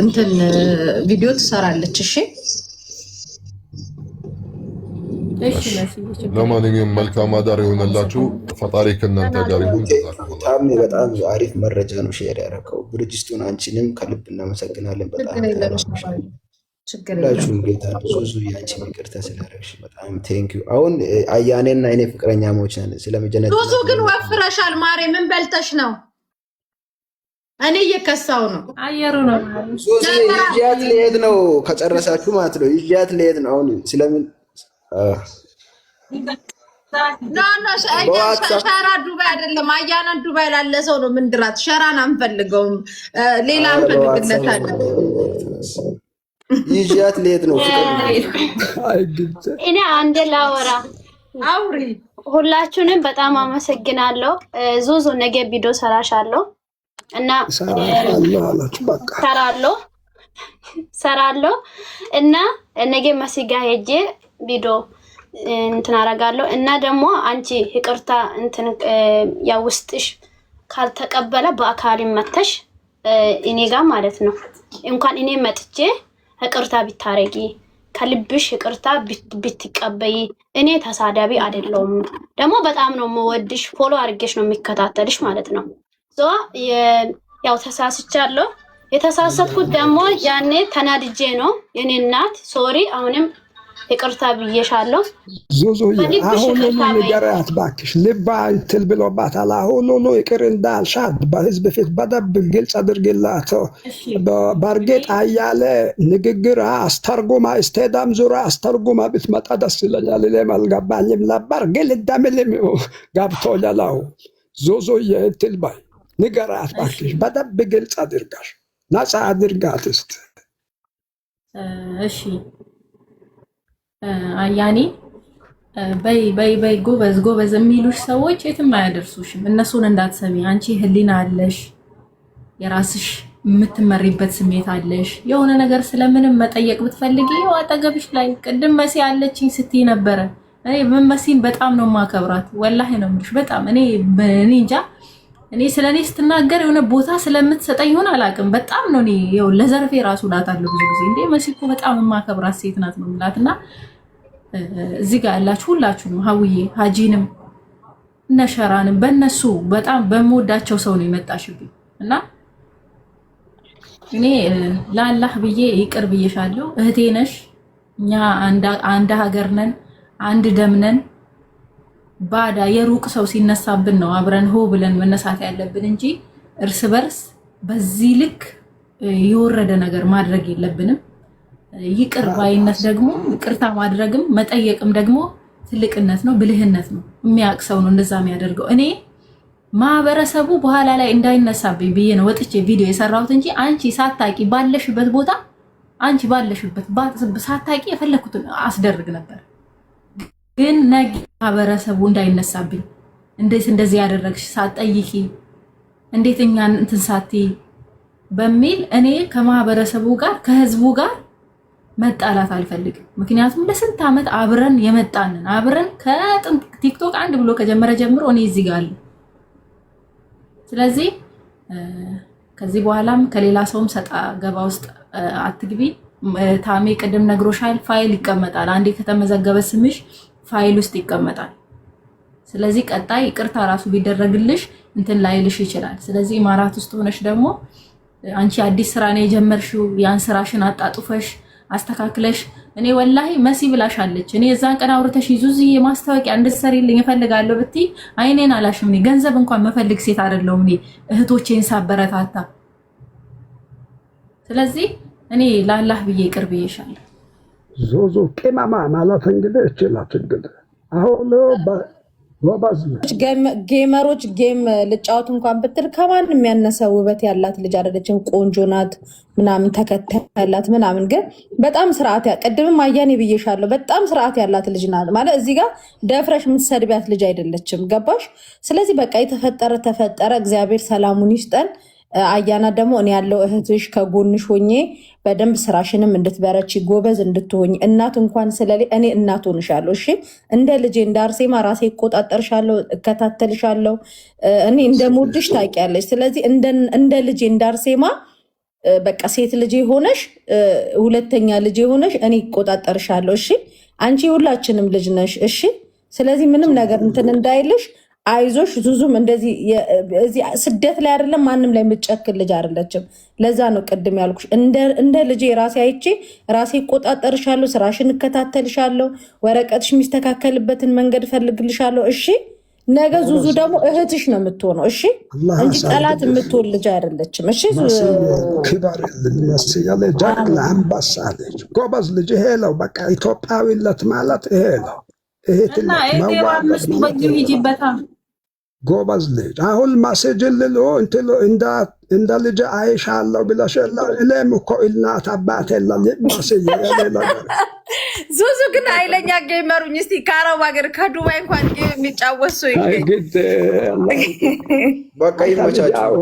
እንትን ቪዲዮ ትሰራለች። እሺ ለማንኛውም መልካም አዳር ይሆንላችሁ። ፈጣሪ ከእናንተ ጋር ይሁን። ታሜ በጣም አሪፍ መረጃ ነው ሼር ያደረከው። ብርጅስቱን አንቺንም ከልብ እናመሰግናለን። በጣም ሁላችሁም ጌታ ዙዙ ያንቺን ይቅርታ ስላደረግሽ በጣም ቴንኪዩ። አሁን አያኔና እኔ ፍቅረኛሞች ነን። ስለመጀነጅ ዙዙ ግን ወፍረሻል ማሬ። ምን በልተሽ ነው? እኔ እየከሳው ነው። አየሩ ነው። ዙዙ ይዣት ልሄድ ነው ከጨረሳችሁ ማለት ነው። ይዣት ልሄድ ነው አሁን ስለምን ሸራ ዱባይ አይደለም። አያናን ዱባይ ላለ ሰው ነው ምንድራት። ሸራን አንፈልገውም፣ ሌላ አንፈልግለታለን። ይዣት ልሄድ ነው። እኔ አንድ ላወራ አውሪ። ሁላችሁንም በጣም አመሰግናለሁ። ዙዙ ነገ ቪዲዮ ሰራሻለሁ እና ሰራለሁ እና ነገ መሲጋ ሄጄ ቪዲዮ እንትን አደርጋለሁ እና ደግሞ አንቺ ይቅርታ እንትን ያው ውስጥሽ ካልተቀበለ በአካል መተሽ እኔ ጋር ማለት ነው እንኳን እኔ መጥቼ ይቅርታ ቢታረጊ ከልብሽ ይቅርታ ብትቀበይ እኔ ተሳዳቢ አይደለሁም። ደግሞ በጣም ነው የምወድሽ፣ ፎሎ አድርጌሽ ነው የሚከታተልሽ ማለት ነው። ያው ተሳስቻለሁ። የተሳሳትኩት ደግሞ ያኔ ተናድጄ ነው። የኔ እናት ሶሪ፣ አሁንም ይቅርታ ብዬሻለሁ። ዙዙ አሁን ንገሪያት እባክሽ፣ ልባ እንትን ብሎባታል። አሁን ይቅር እንዳልሻት በህዝብ ፊት በደንብ ግልጽ አድርጊላት። በእርግጥ አያሌ ንግግር አስተርጉማ ስቴዳም ዙሪያ አስተርጉማ ብትመጣ ደስ ይለኛል። እኔም አልገባኝም ነበር፣ ግን እንደምንም ገብቶኛል። አሁን ዙዙዬ እንትን በይ ንገሪያት እባክሽ፣ በደንብ ግልጽ አድርጋሽ ነፃ አድርጋት እስቲ። እሺ አያኔ በይ ጎበዝ የሚሉሽ ሰዎች የትም አያደርሱሽም። እነሱን እንዳትሰሚ። አንቺ ህሊና አለሽ፣ የራስሽ የምትመሪበት ስሜት አለሽ። የሆነ ነገር ስለምንም መጠየቅ ብትፈልጊ ይኸው አጠገብሽ ላይ ቅድም መሲ አለችኝ ስትይ ነበረ። እኔ መሲን በጣም ነው ማከብራት፣ ወላሂ ነው የምልሽ። በጣም እኔ እንጃ እኔ ስለኔ ስትናገር የሆነ ቦታ ስለምትሰጠኝ ይሆን አላውቅም። በጣም ነው እኔ ይኸው ለዘርፌ ራሱ እላታለሁ ብዙ ጊዜ እንዴ መሲ እኮ በጣም የማከብራት ሴት ናት ነው የምላትና እዚህ ጋር ያላችሁ ሁላችሁም ሀውዬ ሀጂንም እነሸራንም በእነሱ በጣም በምወዳቸው ሰው ነው የመጣሽብኝ እና እኔ ለአላህ ብዬ ይቅር ብዬሻለሁ። እህቴ ነሽ፣ እኛ አንድ ሀገር ነን፣ አንድ ደም ነን። ባዳ የሩቅ ሰው ሲነሳብን ነው አብረን ሆ ብለን መነሳት ያለብን እንጂ እርስ በርስ በዚህ ልክ የወረደ ነገር ማድረግ የለብንም። ይቅር ባይነት ደግሞ ይቅርታ ማድረግም መጠየቅም ደግሞ ትልቅነት ነው፣ ብልህነት ነው። የሚያውቅ ሰው ነው እንደዛ የሚያደርገው። እኔ ማህበረሰቡ በኋላ ላይ እንዳይነሳብኝ ብዬ ነው ወጥቼ ቪዲዮ የሰራሁት እንጂ አንቺ ሳታቂ ባለሽበት ቦታ አንቺ ባለሽበት ሳታቂ የፈለኩትን አስደርግ ነበር። ግን ነገ ማህበረሰቡ እንዳይነሳብኝ እንዴት እንደዚህ ያደረግሽ ሳትጠይቂ እንዴት እኛን እንትን ሳትይ በሚል እኔ ከማህበረሰቡ ጋር ከህዝቡ ጋር መጣላት አልፈልግም። ምክንያቱም ለስንት ዓመት አብረን የመጣንን አብረን ከቲክቶክ አንድ ብሎ ከጀመረ ጀምሮ እኔ እዚህ ጋር አለ። ስለዚህ ከዚህ በኋላም ከሌላ ሰውም ሰጣ ገባ ውስጥ አትግቢ። ታሜ ቅድም ነግሮሻል። ፋይል ይቀመጣል። አንዴ ከተመዘገበ ስምሽ ፋይል ውስጥ ይቀመጣል። ስለዚህ ቀጣይ ይቅርታ ራሱ ቢደረግልሽ እንትን ላይልሽ ይችላል። ስለዚህ ኢማራት ውስጥ ሆነሽ ደግሞ አንቺ አዲስ ስራ ነው የጀመርሽው፣ ያን ስራሽን አጣጡፈሽ አስተካክለሽ እኔ ወላሂ መሲ ብላሻለች። እኔ የዛን ቀን አውርተሽ ዙዙዬ ማስታወቂያ እንድትሰሪልኝ እፈልጋለሁ ብትይ አይኔን አላሽም። እኔ ገንዘብ እንኳን መፈልግ ሴት አይደለሁም እኔ እህቶቼን ሳበረታታ። ስለዚህ እኔ ለአላህ ብዬ ይቅር ብዬሻለሁ። ዙዙ ቅመማ ማለት እንግዲህ እችላት እንግዲህ አሁን ጌመሮች ጌም ልጫወት እንኳን ብትል ከማንም የሚያነሰ ውበት ያላት ልጅ አይደለችም። ቆንጆ ናት ምናምን ተከታይ ያላት ምናምን፣ ግን በጣም ስርዓት ቅድምም አያኔ ብዬሻለሁ። በጣም ስርዓት ያላት ልጅ ናት ማለት እዚህ ጋር ደፍረሽ የምትሰድቢያት ልጅ አይደለችም። ገባሽ? ስለዚህ በቃ የተፈጠረ ተፈጠረ። እግዚአብሔር ሰላሙን ይስጠን። አያና ደግሞ እኔ ያለው እህትሽ ከጎንሽ ሆኜ በደንብ ስራሽንም እንድትበረቺ ጎበዝ እንድትሆኝ እናት እንኳን ስለሌ እኔ እናት ሆንሻለሁ። እሺ እንደ ልጄ እንደ አርሴማ ራሴ እቆጣጠርሻለሁ፣ እከታተልሻለሁ። እኔ እንደምወድሽ ታውቂያለሽ። ስለዚህ እንደ ልጄ እንደ አርሴማ በቃ ሴት ልጄ ሆነሽ ሁለተኛ ልጄ ሆነሽ እኔ እቆጣጠርሻለሁ። እሺ አንቺ ሁላችንም ልጅ ነሽ። እሺ ስለዚህ ምንም ነገር እንትን እንዳይልሽ አይዞሽ። ዙዙም እንደዚህ ስደት ላይ አይደለም ማንም ላይ የምትጨክል ልጅ አይደለችም። ለዛ ነው ቅድም ያልኩሽ እንደ ልጄ ራሴ አይቼ ራሴ እቆጣጠርሻለሁ፣ ስራሽን እከታተልሻለሁ፣ ወረቀትሽ የሚስተካከልበትን መንገድ እፈልግልሻለሁ። እሺ ነገ ዙዙ ደግሞ እህትሽ ነው የምትሆነው። እሺ እንጂ ጠላት የምትሆን ልጅ አይደለችም። እሺ ክበር ያለ ጀግና አንበሳ ልጅ ጎበዝ ልጅ ይሄ ነው በቃ ኢትዮጵያዊነት ማለት ይሄ ነው። እና ኤቴራምስ በግሩ ይጂበታ ጎበዝ ልጅ አሁን ማሰጀልሎ እንደ ልጅ አይሻለሁ ብለሽላ እኔም እኮ እናት አባት የለኝም ማሰጀ ያለ ዙዙ ግን ኃይለኛ ጌመሩኝ። እስቲ ከአረብ ሀገር ከዱባይ እንኳን ጌም የሚጫወት ሰው ግድ በቃ ይመቻችሁ።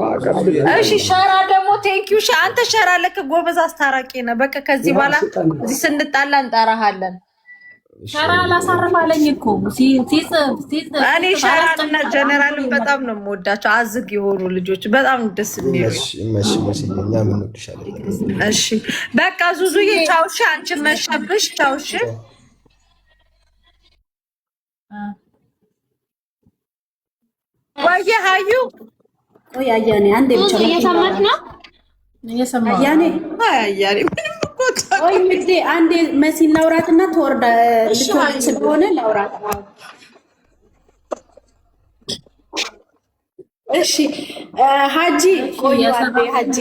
እሺ ሸራ ደግሞ ቴንኪዩ። አንተ ሸራ ለከ ጎበዝ አስታራቂ ነህ። በቃ ከዚህ በኋላ እዚህ ስንጣላ እንጠራሃለን። ሸራ አላሳርፍ አለኝ እኮ እኔ ሸራና ጀነራልን በጣም ነው የምወዳቸው። አዝግ የሆኑ ልጆች በጣም ደስ የሚሉ። እሺ በቃ ዙዙዬ ቻውሽ፣ አንቺ መሸብሽ ቻውሽ። ወየ ሀዩ ቆይ አያኔ አንዴ ብቻ እየሰማት ነው እየሰማሁ አያኔ አያኔ ቆይ እንግዲህ አንዴ መሲን ላውራትና ተወርዳ ልትወርድ ስለሆነ ላውራት። እሺ ሀጂ ቆይ አንዴ ሀጂ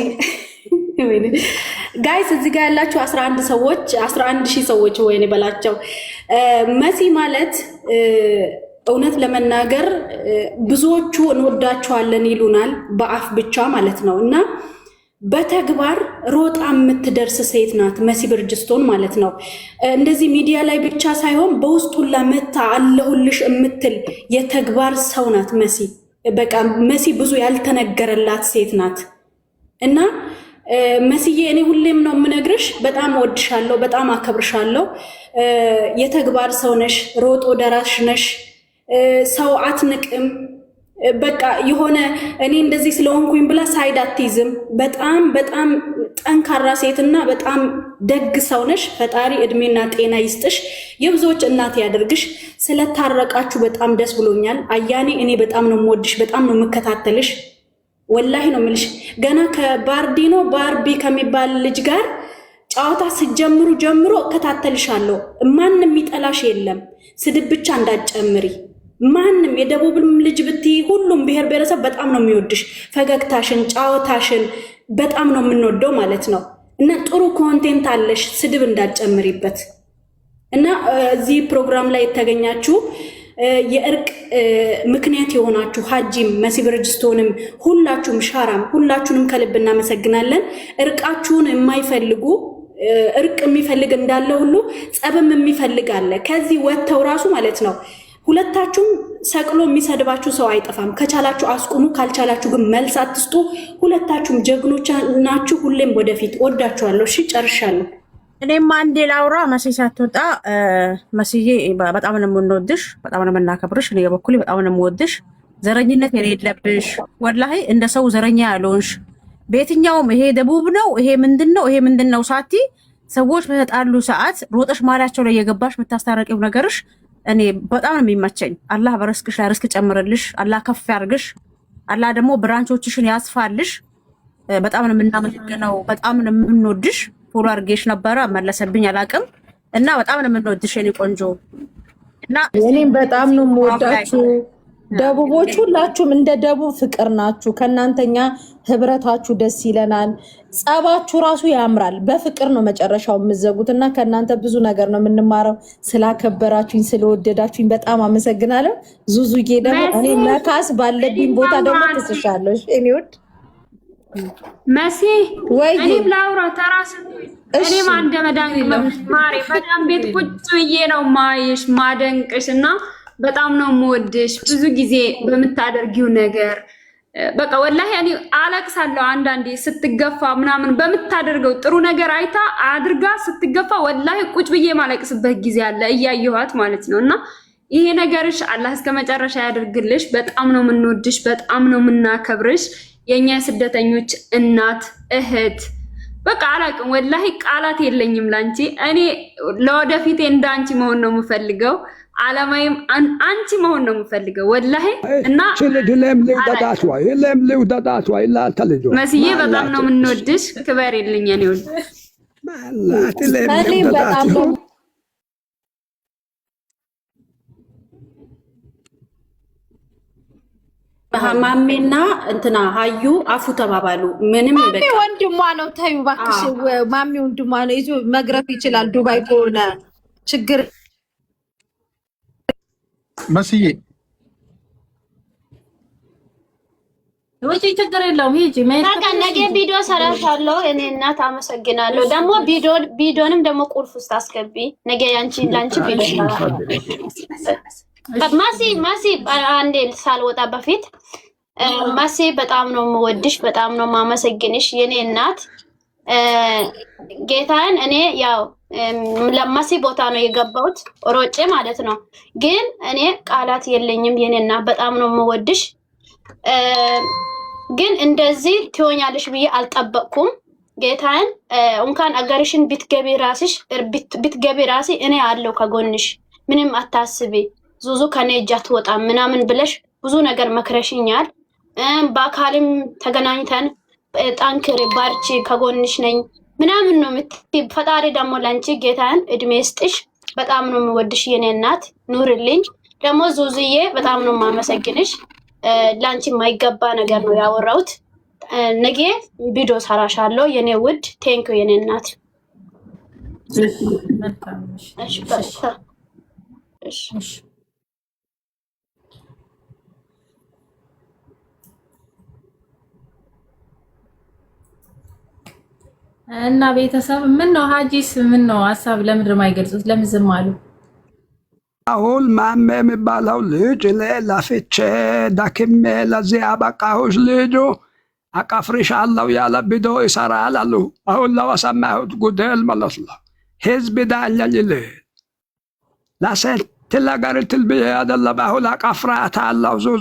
ጋይስ እዚህ ጋር ያላችሁ 11,000 ሰዎች ወይኔ በላቸው። መሲ ማለት እውነት ለመናገር ብዙዎቹ እንወዳቸዋለን ይሉናል በአፍ ብቻ ማለት ነው እና በተግባር ሮጣ የምትደርስ ሴት ናት መሲ ብርጅስቶን ማለት ነው። እንደዚህ ሚዲያ ላይ ብቻ ሳይሆን በውስጡላ መታ አለሁልሽ የምትል የተግባር ሰው ናት መሲ። በቃ መሲ ብዙ ያልተነገረላት ሴት ናት እና መስዬ እኔ ሁሌም ነው የምነግርሽ፣ በጣም ወድሻለሁ፣ በጣም አከብርሻለሁ። የተግባር ሰው ነሽ፣ ሮጦ ደራሽ ነሽ፣ ሰው አትንቅም። በቃ የሆነ እኔ እንደዚህ ስለሆንኩኝ ብላ ሳይድ አትይዝም። በጣም በጣም ጠንካራ ሴትና በጣም ደግ ሰው ነሽ። ፈጣሪ እድሜና ጤና ይስጥሽ፣ የብዙዎች እናት ያደርግሽ። ስለታረቃችሁ በጣም ደስ ብሎኛል። አያኔ እኔ በጣም ነው የምወድሽ፣ በጣም ነው የምከታተልሽ። ወላሂ ነው የምልሽ። ገና ከባርዲኖ ባርቢ ከሚባል ልጅ ጋር ጨዋታ ስትጀምሩ ጀምሮ እከታተልሻለሁ። ማንም የሚጠላሽ የለም። ስድብ ብቻ እንዳትጨምሪ። ማንም የደቡብም ልጅ ብትይ ሁሉም ብሔር ብሔረሰብ በጣም ነው የሚወድሽ። ፈገግታሽን፣ ጨዋታሽን በጣም ነው የምንወደው ማለት ነው። እና ጥሩ ኮንቴንት አለሽ፣ ስድብ እንዳትጨምሪበት። እና እዚህ ፕሮግራም ላይ የተገኛችሁ የእርቅ ምክንያት የሆናችሁ ሀጂም መሲ ብርጅስቶንም ሁላችሁም ሻራም ሁላችሁንም ከልብ እናመሰግናለን። እርቃችሁን የማይፈልጉ እርቅ የሚፈልግ እንዳለ ሁሉ ጸብም የሚፈልግ አለ። ከዚህ ወጥተው ራሱ ማለት ነው ሁለታችሁም ሰቅሎ የሚሰድባችሁ ሰው አይጠፋም። ከቻላችሁ አስቁሙ፣ ካልቻላችሁ ግን መልስ አትስጡ። ሁለታችሁም ጀግኖች ናችሁ። ሁሌም ወደፊት ወዳችኋለሁ። እሺ ጨርሻለሁ። እኔም አንዴ ላውራ። መሲ ሳትወጣ መስዬ በጣም ነው የምንወድሽ፣ በጣም ነው የምናከብርሽ። እኔ በኩሌ በጣም ነው የምወድሽ። ዘረኝነት የሌለብሽ ወላሂ እንደ ሰው ዘረኛ ያልሆንሽ በየትኛውም ይሄ ደቡብ ነው ይሄ ምንድነው ይሄ ምንድነው ሳቲ ሰዎች በተጣሉ ሰዓት ሮጠሽ ማላቸው ላይ የገባሽ የምታስታረቂው ነገርሽ እኔ በጣም ነው የሚመቸኝ። አላህ በረስክሽ ላይ ርስክ ጨምርልሽ፣ አላህ ከፍ ያርግሽ፣ አላህ ደግሞ ብራንቾችሽን ያስፋልሽ። በጣም ነው የምናመሰግነው፣ በጣም ነው የምንወድሽ። ፎሎ አድርጌሽ ነበረ መለሰብኝ አላቅም እና በጣም ነው የምንወድሽ የኔ ቆንጆ እና እኔም በጣም ነው የምወዳችሁ። ደቡቦች ሁላችሁም እንደ ደቡብ ፍቅር ናችሁ። ከእናንተኛ ህብረታችሁ ደስ ይለናል። ጸባችሁ ራሱ ያምራል። በፍቅር ነው መጨረሻው የምዘጉት እና ከእናንተ ብዙ ነገር ነው የምንማረው። ስላከበራችሁኝ ስለወደዳችሁኝ በጣም አመሰግናለሁ። ዙዙዬ ደግሞ እኔ መካስ ባለብኝ ቦታ ደግሞ ትስሻለሁ። እኔ ወድ መሲ ወይ እኔ ብላውራ ተራስ እኔ ማንደ መዳን ማሪ በጣም ቤት ቁጭ ብዬ ነው ማይሽ ማደንቅሽ እና በጣም ነው የምወድሽ። ብዙ ጊዜ በምታደርጊው ነገር በቃ ወላሂ እኔ አለቅሳለሁ አንዳንዴ ስትገፋ ምናምን በምታደርገው ጥሩ ነገር አይታ አድርጋ ስትገፋ ወላሂ ቁጭ ብዬ ማለቅስበት ጊዜ አለ እያየኋት ማለት ነው። እና ይሄ ነገርሽ አላህ እስከመጨረሻ ያድርግልሽ። በጣም ነው የምንወድሽ፣ በጣም ነው የምናከብርሽ። የኛ ስደተኞች እናት እህት በቃ አላቅም ወላሂ ቃላት የለኝም ላንቺ። እኔ ለወደፊቴ እንዳንቺ መሆን ነው የምፈልገው። ዓለማዬም አንቺ መሆን ነው የምፈልገው ወላሂ። እና መስዬ በጣም ነው የምንወድሽ። ክበር የለኝ እኔ ወል ማሜና እንትና ሀዩ አፉ ተባባሉ። ምንም ማሜ ወንድሟ ነው። ታዩ እባክሽ፣ ማሜ ወንድሟ ነው። ይዞ መግረፍ ይችላል። ዱባይ ከሆነ ችግር መስዬ ወጪ ችግር የለውም። ሂጂ በቃ ነገ ቪዲዮ ሰራሻለሁ። እኔ እናት አመሰግናለሁ። ደግሞ ቪዲዮንም ደግሞ ቁልፍ ውስጥ አስገቢ። ነገ ላንቺ ቪዲዮ ማሲ አንዴ ሳልወጣ በፊት ማሲ በጣም ነው የምወድሽ፣ በጣም ነው የማመሰግንሽ የኔ እናት። ጌታን እኔ ያው ለማሲ ቦታ ነው የገባሁት ሮጬ ማለት ነው። ግን እኔ ቃላት የለኝም የኔ እናት፣ በጣም ነው የምወድሽ። ግን እንደዚህ ትሆኛለሽ ብዬ አልጠበቅኩም። ጌታን እንኳን አገርሽን ብትገቢ ራሲ እኔ አለው ከጎንሽ፣ ምንም አታስቢ፣ ዙዙ ከኔ እጅ አትወጣም ምናምን ብለሽ ብዙ ነገር መክረሽኛል። በአካልም ተገናኝተን ጠንክሪ፣ ባርቺ፣ ከጎንሽ ነኝ ምናምን ነው የምትይ። ፈጣሪ ደግሞ ላንቺ ጌታን እድሜ ይስጥሽ። በጣም ነው የምወድሽ የኔ እናት፣ ኑርልኝ። ደግሞ ዙዙዬ በጣም ነው የማመሰግንሽ። ላንቺ የማይገባ ነገር ነው ያወራሁት። ነገ ቪዲዮ ሰራሻለሁ የኔ ውድ። ቴንኪው የኔ እናት። እሺ እና ቤተሰብ ምን ነው ሀጂስ ምን ነው ሀሳብ ለምንድን የማይገልጹት? ለምን ዝም አሉ? አሁን ማሜ የሚባለው ልጅ ለፍቼ ዳክሜ ለዚህ አበቃሁሽ ልጁ አቀፍርሻለሁ ያለ ቪዲዮ ይሰራል አሉ። አሁን ለወሰማሁት ጉዳይ ማለት ነው ህዝብ ዳኛኝ ልል ለሴት ነገር ትልብዬ አይደለም። አሁን አቀፍራታለሁ ዙዙ